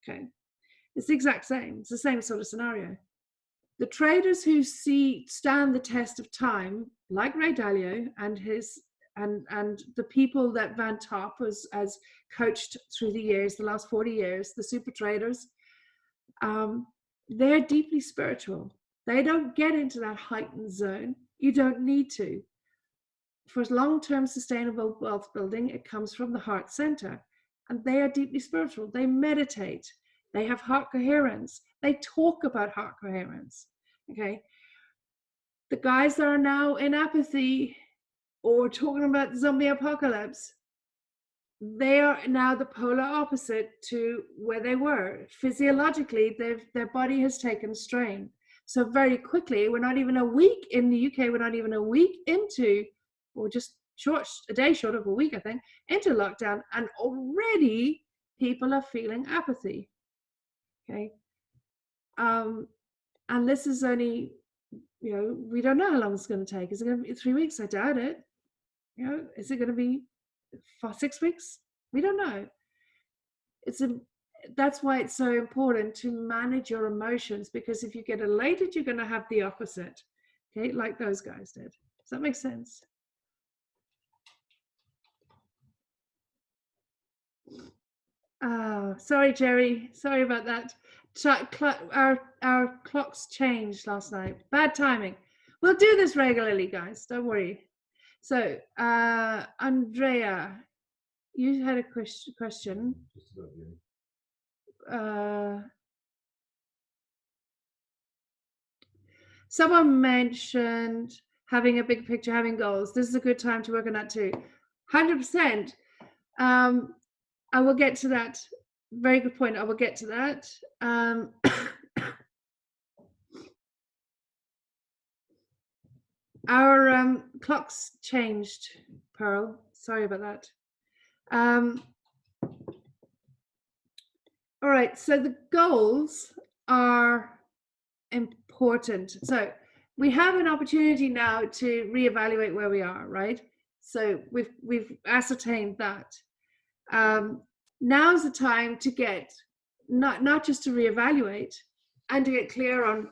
Okay. It's the exact same. It's the same sort of scenario. The traders who stand the test of time, like Ray Dalio and the people that Van Top has coached through the years, the last 40 years, the super traders, they're deeply spiritual. They don't get into that heightened zone. You don't need to. For long-term sustainable wealth building, it comes from the heart center. And they are deeply spiritual. They meditate. They have heart coherence. They talk about heart coherence. Okay. The guys that are now in apathy or talking about the zombie apocalypse, they are now the polar opposite to where they were. Physiologically, their body has taken strain. So very quickly, we're not even a week in the UK, we're not even a week into, or just a day short of a week, I think, into lockdown, and already people are feeling apathy. Okay. And this is only, we don't know how long it's going to take. Is it going to be 3 weeks? I doubt it. Is it going to be 6 weeks? We don't know. That's why it's so important to manage your emotions, because if you get elated, you're going to have the opposite. Okay, like those guys did. Does that make sense? Oh, sorry, Jerry. Sorry about that. Our clocks changed last night. Bad timing. We'll do this regularly, guys. Don't worry. So, Andrea, you had a question. Someone mentioned having a big picture, having goals. This is a good time to work on that too. 100%. I will get to that. Very good point. I will get to that. Our clocks changed, Pearl. Sorry about that. All right. So the goals are important. So we have an opportunity now to reevaluate where we are, right? So we've ascertained that. Now's the time to get not just to reevaluate and to get clear on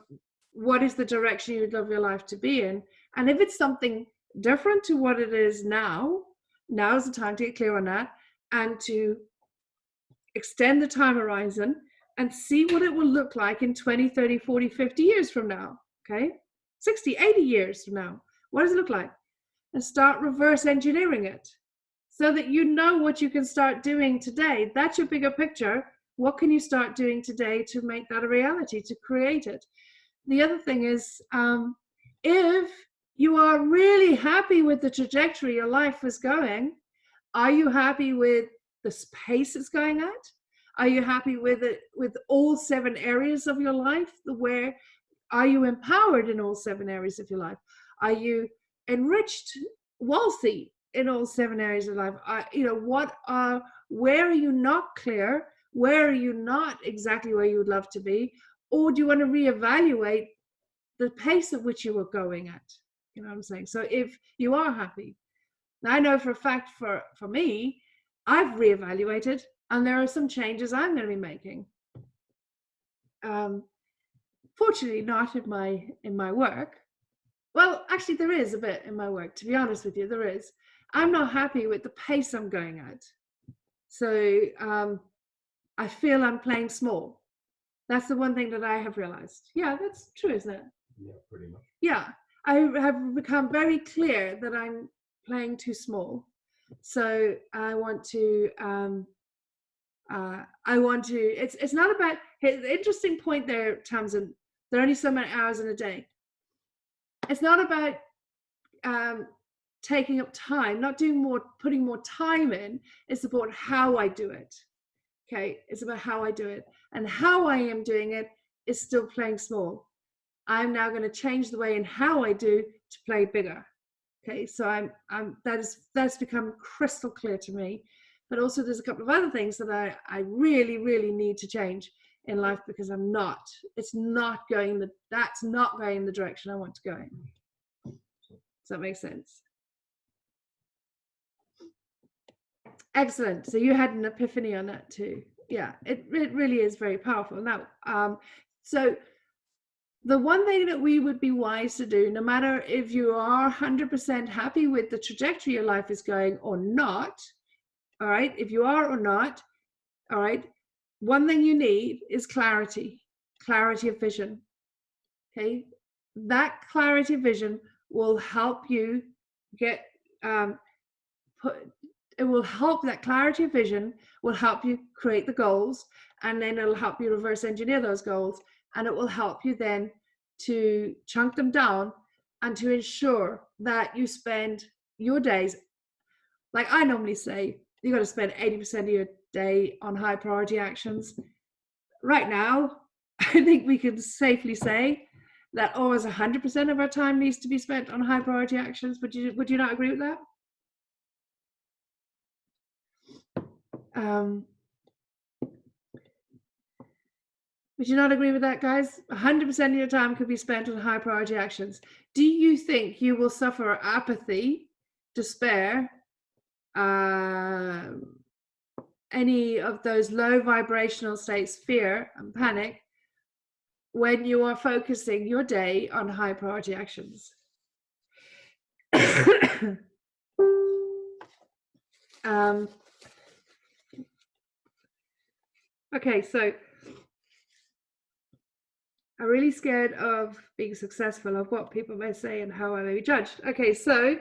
what is the direction you'd love your life to be in. And if it's something different to what it is now, now's the time to get clear on that and to extend the time horizon and see what it will look like in 20, 30, 40, 50 years from now, okay? 60, 80 years from now. What does it look like? And start reverse engineering it so that you know what you can start doing today. That's your bigger picture. What can you start doing today to make that a reality, to create it? The other thing is, if you are really happy with the trajectory your life is going, are you happy with the pace it's going at? Are you happy with it, with all 7 areas of your life? Where are you empowered in all 7 areas of your life? Are you enriched, wealthy in all 7 areas of life? Where are you not clear? Where are you not exactly where you would love to be? Or do you want to reevaluate the pace at which you were going at? You know what I'm saying? So if you are happy, now I know for a fact for me, I've reevaluated and there are some changes I'm going to be making. Fortunately, not in my work. Well, actually, there is a bit in my work. To be honest with you, there is. I'm not happy with the pace I'm going at. So I feel I'm playing small. That's the one thing that I have realized. Yeah, that's true, isn't it? Yeah, pretty much. Yeah, I have become very clear that I'm playing too small. So I want to. It's not about. The interesting point there, Tamsin. There are only so many hours in a day. It's not about taking up time, not doing more, putting more time in. It's about how I do it. Okay, it's about how I do it, and how I am doing it is still playing small. I'm now going to change the way in how I do to play bigger. Okay, so that's become crystal clear to me. But also there's a couple of other things that I really, really need to change in life because that's not going in the direction I want to go in. Does that make sense? Excellent. So you had an epiphany on that too. Yeah, it really is very powerful. Now, so the one thing that we would be wise to do, no matter if you are 100% happy with the trajectory your life is going or not, all right, if you are or not, all right, one thing you need is clarity of vision. Okay, that clarity of vision will help you get that clarity of vision will help you create the goals, and then it'll help you reverse engineer those goals, and it will help you then to chunk them down and to ensure that you spend your days, like I normally say, you got to spend 80% of your day on high priority actions. Right now, I think we can safely say that almost 100% of our time needs to be spent on high priority actions. Would you not agree with that? Would you not agree with that, guys? 100% of your time could be spent on high priority actions. Do you think you will suffer apathy, despair, any of those low vibrational states, fear and panic, when you are focusing your day on high priority actions? Okay, so I'm really scared of being successful, of what people may say and how I may be judged. Okay, so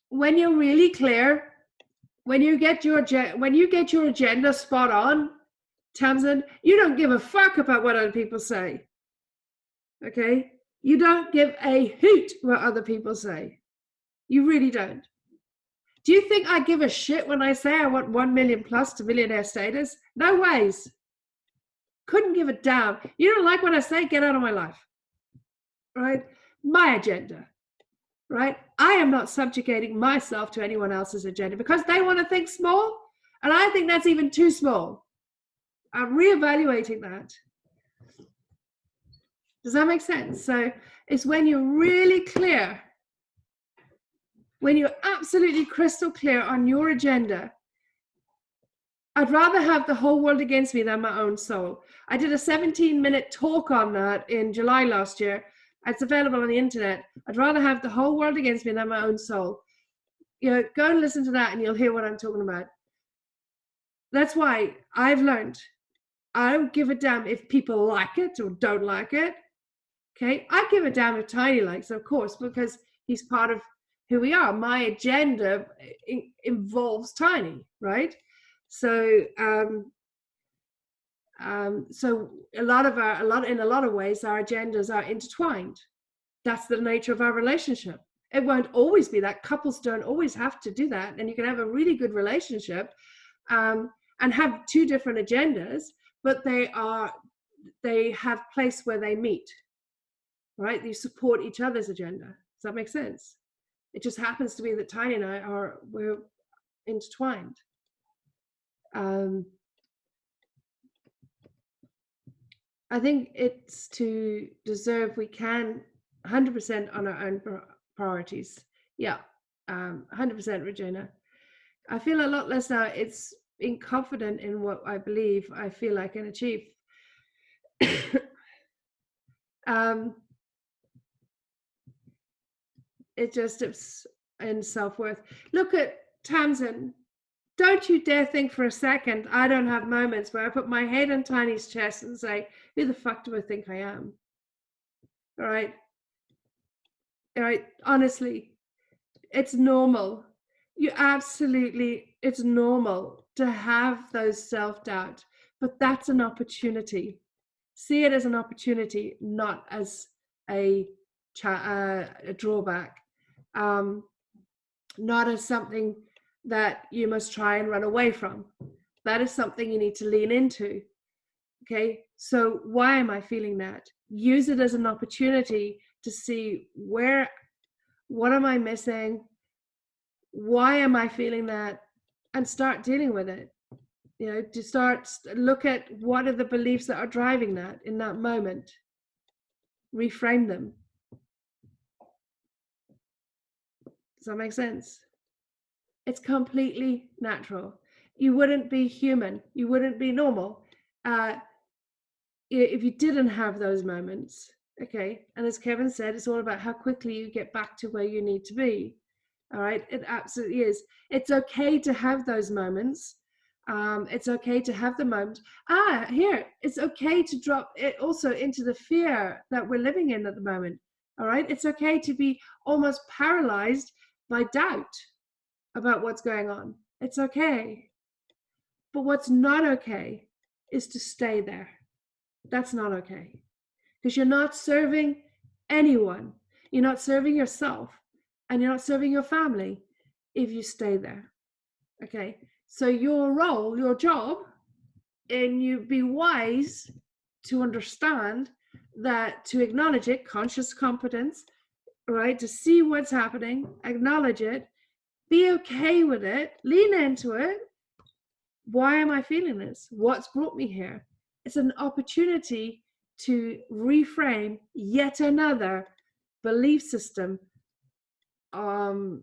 when you're really clear, when you get your agenda spot on, Tamsin, you don't give a fuck about what other people say. Okay, you don't give a hoot what other people say. You really don't. Do you think I give a shit when I say I want 1 million plus to millionaire status? No ways. Couldn't give a damn. You don't like what I say? Get out of my life. Right? My agenda. Right? I am not subjugating myself to anyone else's agenda because they want to think small, and I think that's even too small. I'm reevaluating that. Does that make sense? So it's when you're really clear, when you're absolutely crystal clear on your agenda. I'd rather have the whole world against me than my own soul. I did a 17-minute talk on that in July last year. It's available on the internet. I'd rather have the whole world against me than my own soul. You know, go and listen to that and you'll hear what I'm talking about. That's why I've learned I don't give a damn if people like it or don't like it. Okay, I give a damn if Tiny likes it, of course, because he's part of who we are. My agenda involves Tiny, right? So, so in a lot of ways, our agendas are intertwined. That's the nature of our relationship. It won't always be that. Couples don't always have to do that, and you can have a really good relationship and have two different agendas, but they have place where they meet, right? You support each other's agenda. Does that make sense? It just happens to be that Tiny and we're intertwined. I think it's to deserve we can 100% on our own priorities. Yeah, 100%, Regina. I feel a lot less now. It's being confident in what I believe I feel I can achieve. It just is in self-worth. Look at Tamsin. Don't you dare think for a second I don't have moments where I put my head on Tiny's chest and say, who the fuck do I think I am? All right. All right. Honestly, it's normal. It's normal to have those self-doubt, but that's an opportunity. See it as an opportunity, not as a drawback, not as something that you must try and run away from. That is something you need to lean into. Okay, so why am I feeling that? Use it as an opportunity to see what am I missing? Why am I feeling that? And start dealing with it. You know, to look at what are the beliefs that are driving that in that moment. Reframe them. Does that make sense? It's completely natural. You wouldn't be human. You wouldn't be normal if you didn't have those moments. Okay. And as Kevin said, it's all about how quickly you get back to where you need to be. All right. It absolutely is. It's okay to have those moments. It's okay to have the moment. It's okay to drop it also into the fear that we're living in at the moment. All right. It's okay to be almost paralyzed by doubt about what's going on. It's okay. But what's not okay is to stay there. That's not okay. Because you're not serving anyone. You're not serving yourself. And you're not serving your family if you stay there. Okay. So your role, your job, and you be wise to understand that, to acknowledge it, conscious competence, right? To see what's happening, acknowledge it, be okay with it, lean into it. Why am I feeling this? What's brought me here? It's an opportunity to reframe yet another belief system or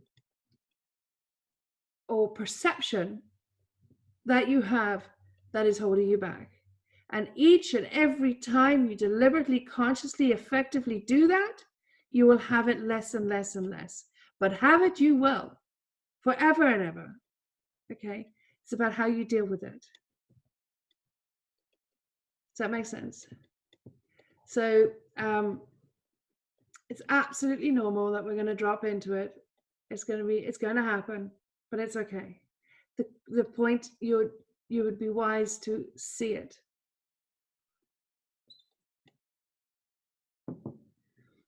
perception that you have that is holding you back. And each and every time you deliberately, consciously, effectively do that, you will have it less and less and less. But have it you will, forever and ever. Okay? It's about how you deal with it. Does that make sense? So it's absolutely normal that we're going to drop into it. It's going to happen, but it's okay. The point, you would be wise to see it.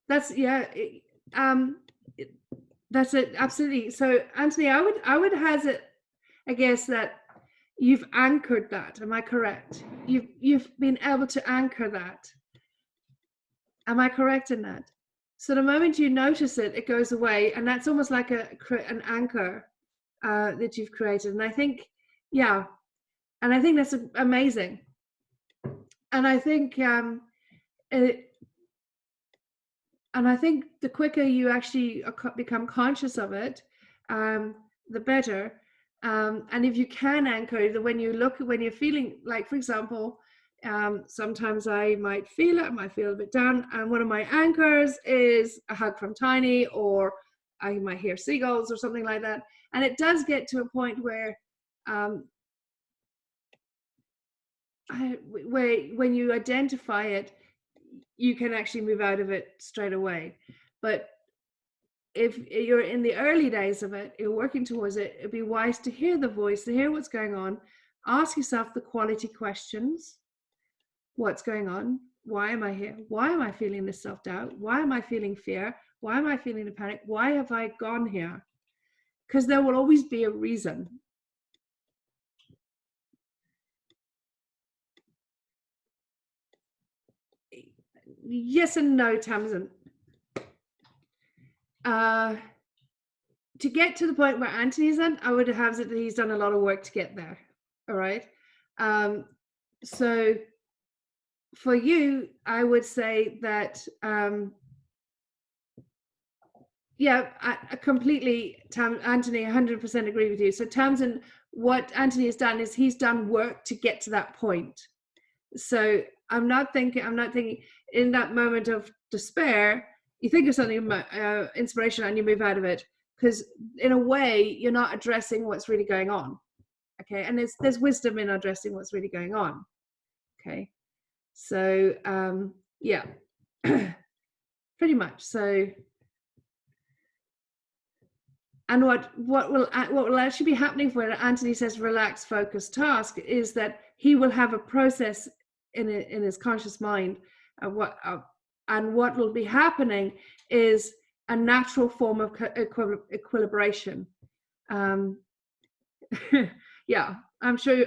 That's that's it, absolutely. So Anthony, I would hazard a guess that you've anchored that. Am I correct? You've been able to anchor that. Am I correct in that? So the moment you notice it, it goes away, and that's almost like an anchor that you've created. And I think, yeah, and I think that's amazing. And I think And I think the quicker you actually become conscious of it, the better. And if you can anchor, when you're feeling like, for example, sometimes I might feel it, I might feel a bit down, and one of my anchors is a hug from Tiny, or I might hear seagulls or something like that. And it does get to a point where when you identify it, you can actually move out of it straight away. But if you're in the early days of it, you're working towards it, it'd be wise to hear the voice, to hear what's going on. Ask yourself the quality questions. What's going on? Why am I here? Why am I feeling this self-doubt? Why am I feeling fear? Why am I feeling the panic? Why have I gone here? Because there will always be a reason. Yes and no, Tamsin. To get to the point where Anthony's at, I would have that he's done a lot of work to get there. All right. So for you, I would say that, yeah, I completely, Anthony, 100% agree with you. So Tamsin, what Anthony has done is he's done work to get to that point. So I'm not thinking in that moment of despair, you think of something, inspiration, and you move out of it. Because in a way, you're not addressing what's really going on. Okay. And there's wisdom in addressing what's really going on. Okay. So, yeah, pretty much. So, and what will actually be happening when Anthony says relax, focus, task is that he will have a process in his conscious mind, and what will be happening is a natural form of equilibration. Yeah, I'm sure.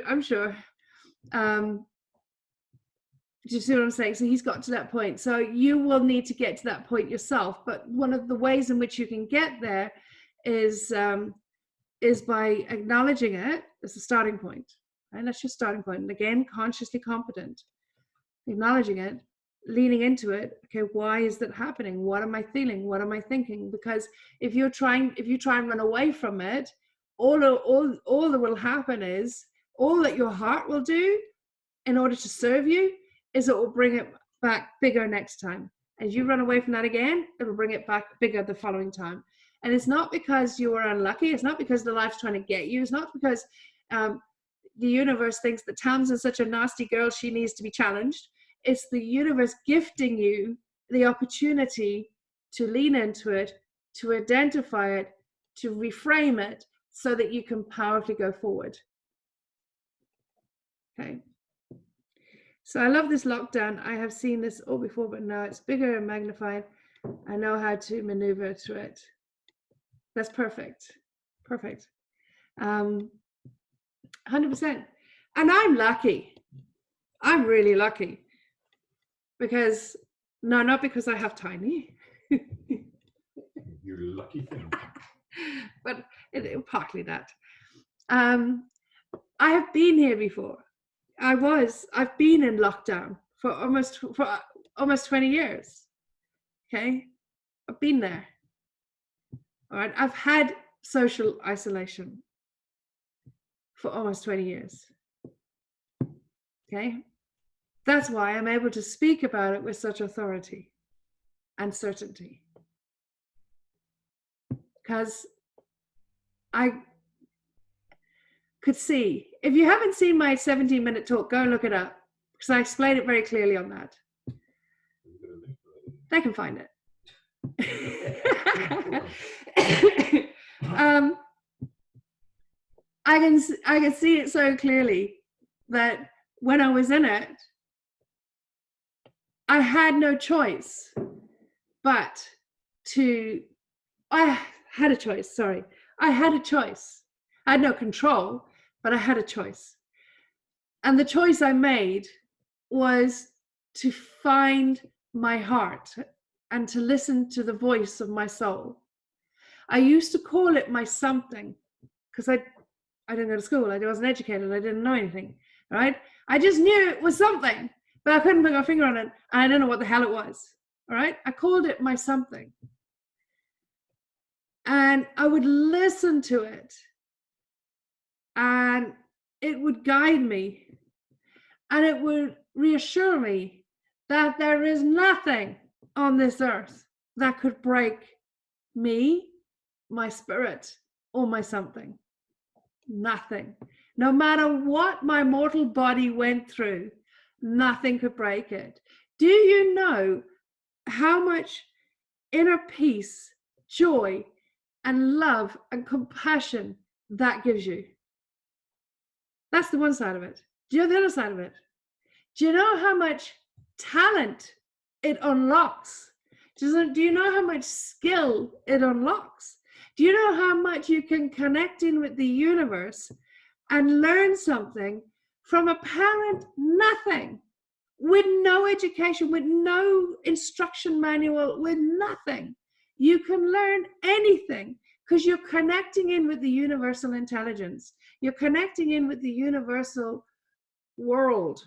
Do you see what I'm saying? So he's got to that point. So you will need to get to that point yourself. But one of the ways in which you can get there is by acknowledging it as a starting point. Right? That's your starting point. And again, consciously competent. Acknowledging it, leaning into it. Okay, why is that happening? What am I feeling? What am I thinking? Because if you try and run away from it, all that will happen is, all that your heart will do in order to serve you is it will bring it back bigger next time. As you run away from that again, it'll bring it back bigger the following time. And it's not because you were unlucky. It's not because the life's trying to get you. It's not because the universe thinks that Tamsin's such a nasty girl, she needs to be challenged. It's the universe gifting you the opportunity to lean into it, to identify it, to reframe it, so that you can powerfully go forward. Okay. So I love this lockdown. I have seen this all before, but now it's bigger and magnified. I know how to maneuver through it. That's perfect. Perfect. 100%. And I'm lucky. I'm really lucky. Because, no, not because I have Tiny. You lucky thing. But partly that. I have been here before. I've been in lockdown for almost 20 years. Okay. I've been there. All right. I've had social isolation for almost 20 years. Okay. That's why I'm able to speak about it with such authority and certainty. Because I could see, if you haven't seen my 17-minute talk, go and look it up, because I explain it very clearly on that. They can find it. I can see it so clearly that when I was in it, I had no choice but to, I had a choice, sorry. I had a choice. I had no control, but I had a choice. And the choice I made was to find my heart and to listen to the voice of my soul. I used to call it my something, because I didn't go to school. I wasn't educated. I didn't know anything, right? I just knew it was something, but I couldn't put my finger on it. And I didn't know what the hell it was, All right. I called it my something. And I would listen to it. And it would guide me. And it would reassure me that there is nothing on this earth that could break me, my spirit, or my something. Nothing. No matter what my mortal body went through, nothing could break it. Do you know how much inner peace, joy, and love and compassion that gives you? That's the one side of it. Do you know the other side of it? Do you know how much talent it unlocks? Do you know how much skill it unlocks? Do you know how much you can connect in with the universe and learn something from apparent nothing, with no education, with no instruction manual, with nothing? You can learn anything because you're connecting in with the universal intelligence. You're connecting in with the universal world,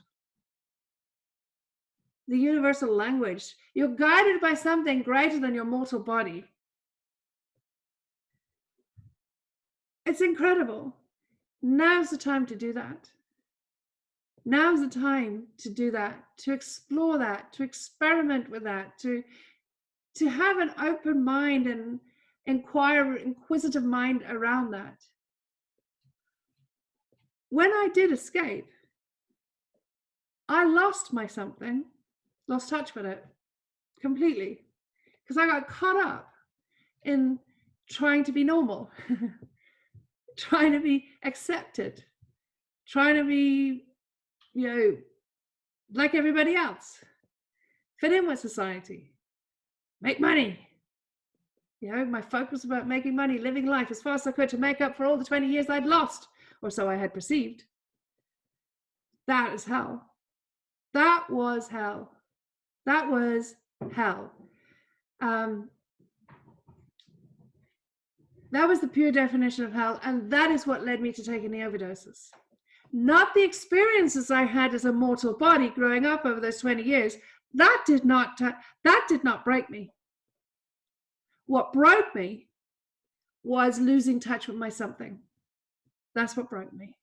the universal language. You're guided by something greater than your mortal body. It's incredible. Now's the time to do that. Now's the time to do that, to explore that, to experiment with that, to have an open mind and inquisitive mind around that. When I did escape, I lost my something, lost touch with it completely, because I got caught up in trying to be normal, trying to be accepted, trying to be, like everybody else, fit in with society, make money. My focus was about making money, living life as fast as I could to make up for all the 20 years I'd lost, or so I had perceived. That is hell. That was hell. That was hell. That was the pure definition of hell, and that is what led me to taking the overdoses. Not the experiences I had as a mortal body growing up over those 20 years. That did not break me. What broke me was losing touch with my something. That's what broke me.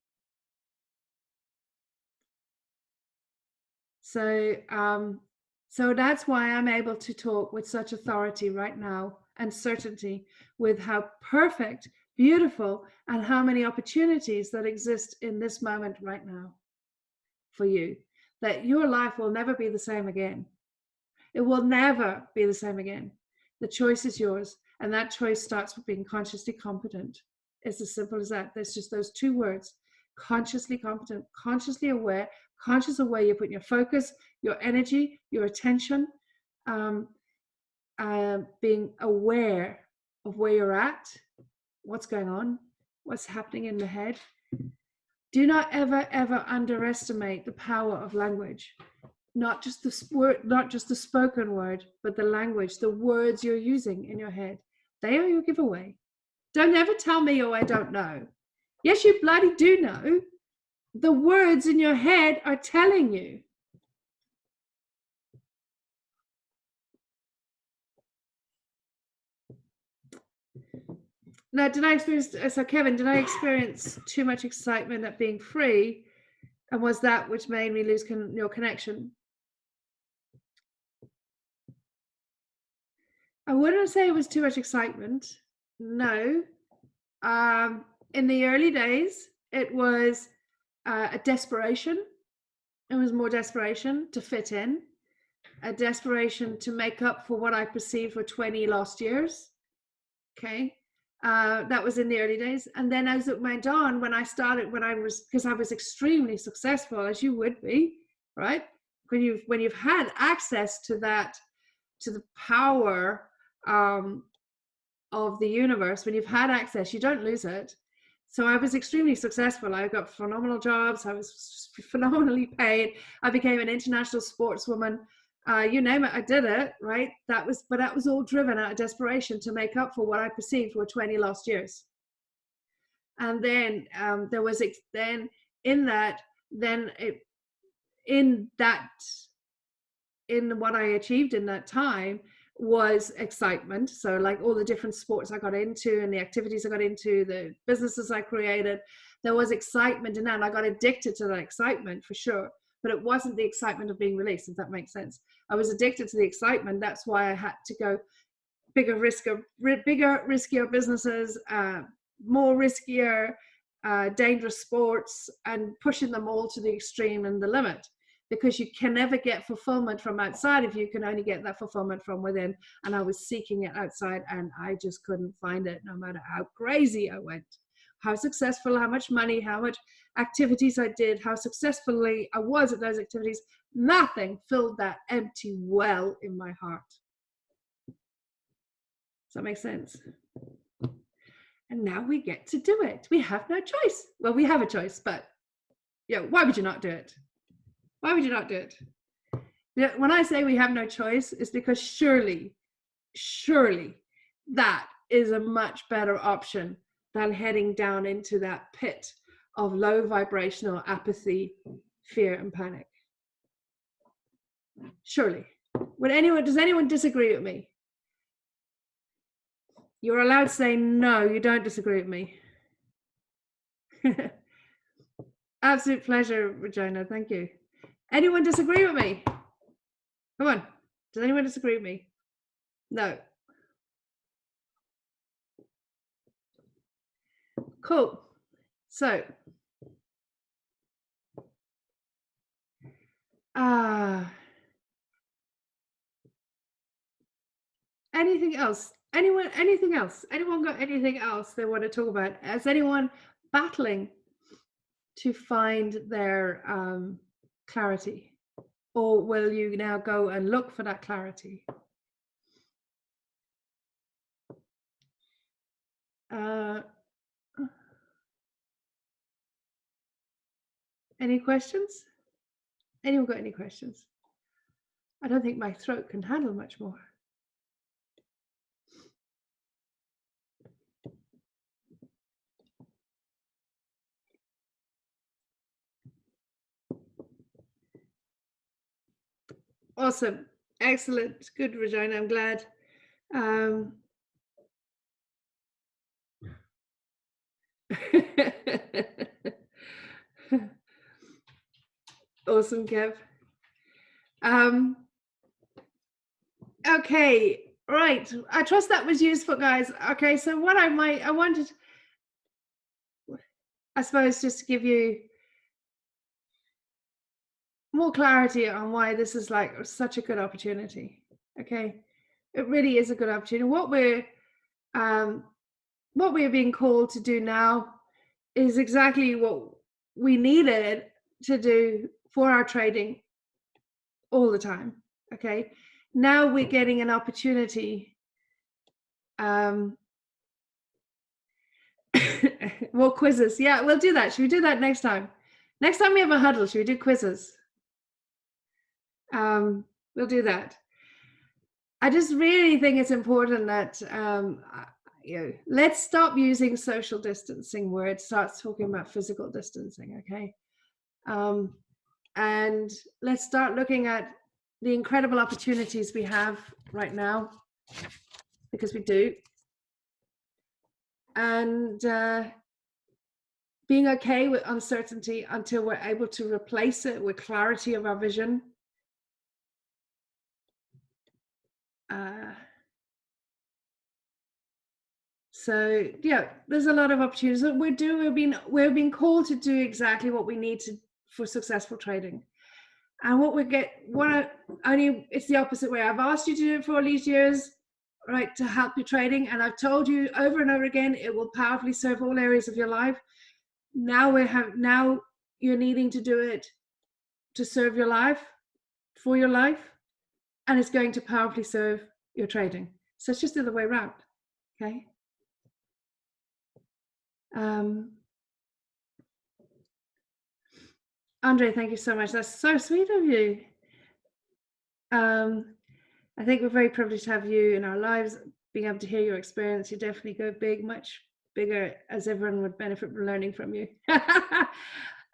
So that's why I'm able to talk with such authority right now and certainty with how perfect, beautiful, and how many opportunities that exist in this moment right now for you, that your life will never be the same again. It will never be the same again. The choice is yours, and that choice starts with being consciously competent. It's as simple as that. There's just those two words: consciously competent, consciously aware. Conscious of where you're putting your focus, your energy, your attention, being aware of where you're at, what's going on, what's happening in the head. Do not ever, ever underestimate the power of language. Not just the word, not just the spoken word, but the language, the words you're using in your head. They are your giveaway. Don't ever tell me, oh, I don't know. Yes, you bloody do know. The words in your head are telling you. Now, Kevin, did I experience too much excitement at being free? And was that which made me lose your connection? I wouldn't say it was too much excitement. No. In the early days, it was a desperation. It was more desperation to fit in, a desperation to make up for what I perceived were 20 lost years. Okay. That was in the early days. And then as it went on, because I was extremely successful, as you would be, right? When you've had access to that, to the power of the universe, when you've had access, you don't lose it. So I was extremely successful. I got phenomenal jobs. I was phenomenally paid. I became an international sportswoman. You name it, I did it, right? That was all driven out of desperation to make up for what I perceived were 20 lost years. And then in that in what I achieved in that time was excitement. So like all the different sports I got into and the activities I got into, the businesses I created, there was excitement in that. And I got addicted to that excitement for sure. But it wasn't the excitement of being released, if that makes sense. I was addicted to the excitement. That's why I had to go bigger, riskier businesses, more riskier, dangerous sports, and pushing them all to the extreme and the limit. Because you can never get fulfillment from outside if you can only get that fulfillment from within. And I was seeking it outside and I just couldn't find it, no matter how crazy I went, how successful, how much money, how much activities I did, how successfully I was at those activities. Nothing filled that empty well in my heart. Does that make sense? And now we get to do it. We have no choice. Well, we have a choice, but yeah, why would you not do it? Why would you not do it? When I say we have no choice, it's because surely that is a much better option than heading down into that pit of low vibrational apathy, fear, and panic. Surely. Does anyone disagree with me? You're allowed to say no, you don't disagree with me. Absolute pleasure, Regina. Thank you. Anyone disagree with me? Come on. Does anyone disagree with me? No. Cool. So, anything else? Anything else? Anyone got anything else they want to talk about? Is anyone battling to find their clarity? Or will you now go and look for that clarity? Any questions? Anyone got any questions? I don't think my throat can handle much more. Awesome. Excellent. Good, Regina. I'm glad. Awesome, Kev. Okay, right. I trust that was useful, guys. Okay, so what I wanted, I suppose, just to give you more clarity on why this is like such a good opportunity. Okay, it really is a good opportunity. What we're being called to do now is exactly what we needed to do for our trading all the time. Okay, now we're getting an opportunity. More quizzes. Yeah, we'll do that. Should we do that next time? Next time we have a huddle, should we do quizzes? We'll do that. I just really think it's important that let's stop using social distancing where it starts talking about physical distancing, okay? And let's start looking at the incredible opportunities we have right now, because we do. And being okay with uncertainty until we're able to replace it with clarity of our vision. So yeah, there's a lot of opportunities. We're being called to do exactly what we need to for successful trading. And it's the opposite way. I've asked you to do it for all these years, right, to help you trading. And I've told you over and over again, it will powerfully serve all areas of your life. Now you're needing to do it to serve your life, for your life, and it's going to powerfully serve your trading. So it's just the other way around, okay? Andre, thank you so much. That's so sweet of you. I think we're very privileged to have you in our lives, being able to hear your experience. You definitely go big, much bigger, as everyone would benefit from learning from you.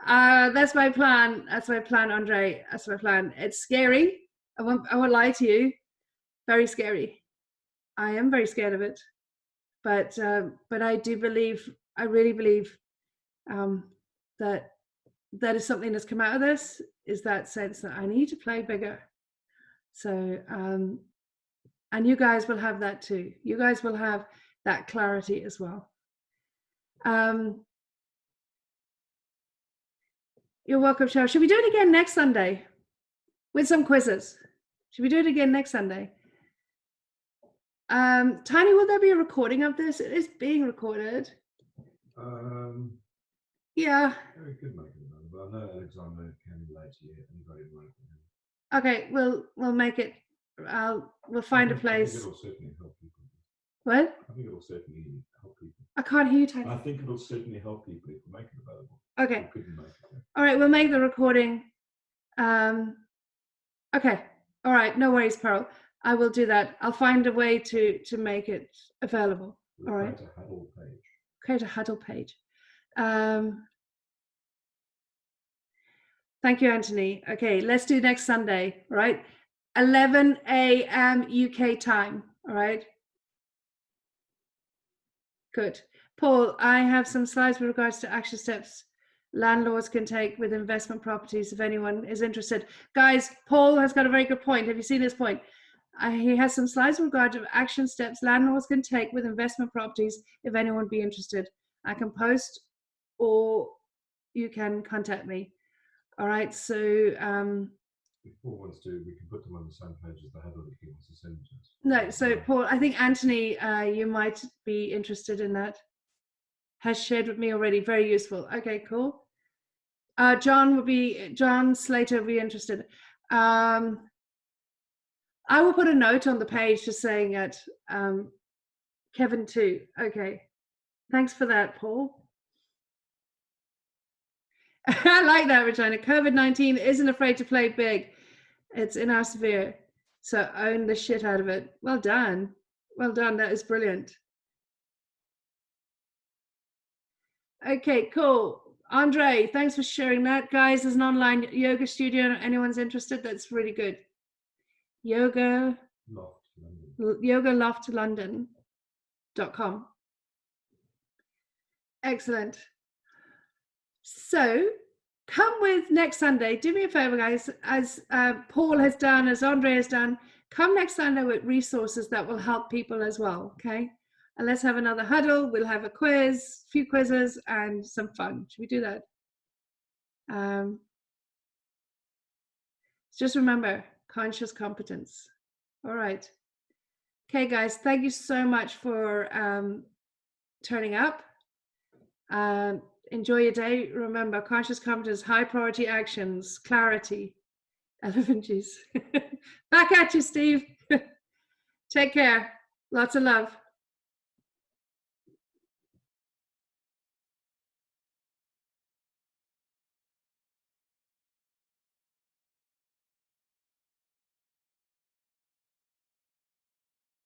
That's my plan. That's my plan, Andre. That's my plan. It's scary. I won't lie to you. Very scary. I am very scared of it. But I do believe, I really believe that that is something that's come out of this, is that sense that I need to play bigger. So, and you guys will have that too. You guys will have that clarity as well. You're welcome, Cheryl. Should we do it again next Sunday with some quizzes? Should we do it again next Sunday? Tiny, will there be a recording of this? It is being recorded. Yeah. We could make it another, but I know Alexander can later yet. Anybody might. Okay, we'll make it. We'll find a place. I think it'll certainly help people. What? I think it'll certainly help people. I can't hear you, Tiny. I think it'll certainly help people if we make it available. Okay. We couldn't make it. All right, we'll make the recording. Okay. All right, no worries, Pearl. I will do that. I'll find a way to make it available. We'll all right. Create a huddle page. Create a huddle page. Thank you, Anthony. Okay, let's do next Sunday, all right? 11 a.m. UK time, all right? Good. Paul, I have some slides with regards to action steps landlords can take with investment properties if anyone is interested. Guys, Paul has got a very good point. Have you seen his point? He has some slides with regard to action steps landlords can take with investment properties if anyone be interested. I can post or you can contact me. All right, so if Paul wants to, we can put them on the same page as the header if he wants to send to us. No, so Paul, I think Anthony, you might be interested in that. Has shared with me already. Very useful. Okay, cool. John Slater will be interested. I will put a note on the page just saying that Kevin too. Okay, thanks for that, Paul. I like that, Regina. COVID-19 isn't afraid to play big. It's in our sphere. So own the shit out of it. Well done. Well done. That is brilliant. Okay, cool. Andre, thanks for sharing that. Guys, there's an online yoga studio. Anyone's interested? That's really good. Yoga London.com. Excellent. So come with next Sunday. Do me a favor, guys, as Paul has done, as Andre has done. Come next Sunday with resources that will help people as well, okay? And let's have another huddle. We'll have a quiz, a few quizzes, and some fun. Should we do that? Just remember, conscious competence. All right. Okay, guys, thank you so much for turning up. Enjoy your day. Remember, conscious competence, high priority actions, clarity, elephant juice. Back at you, Steve. Take care. Lots of love.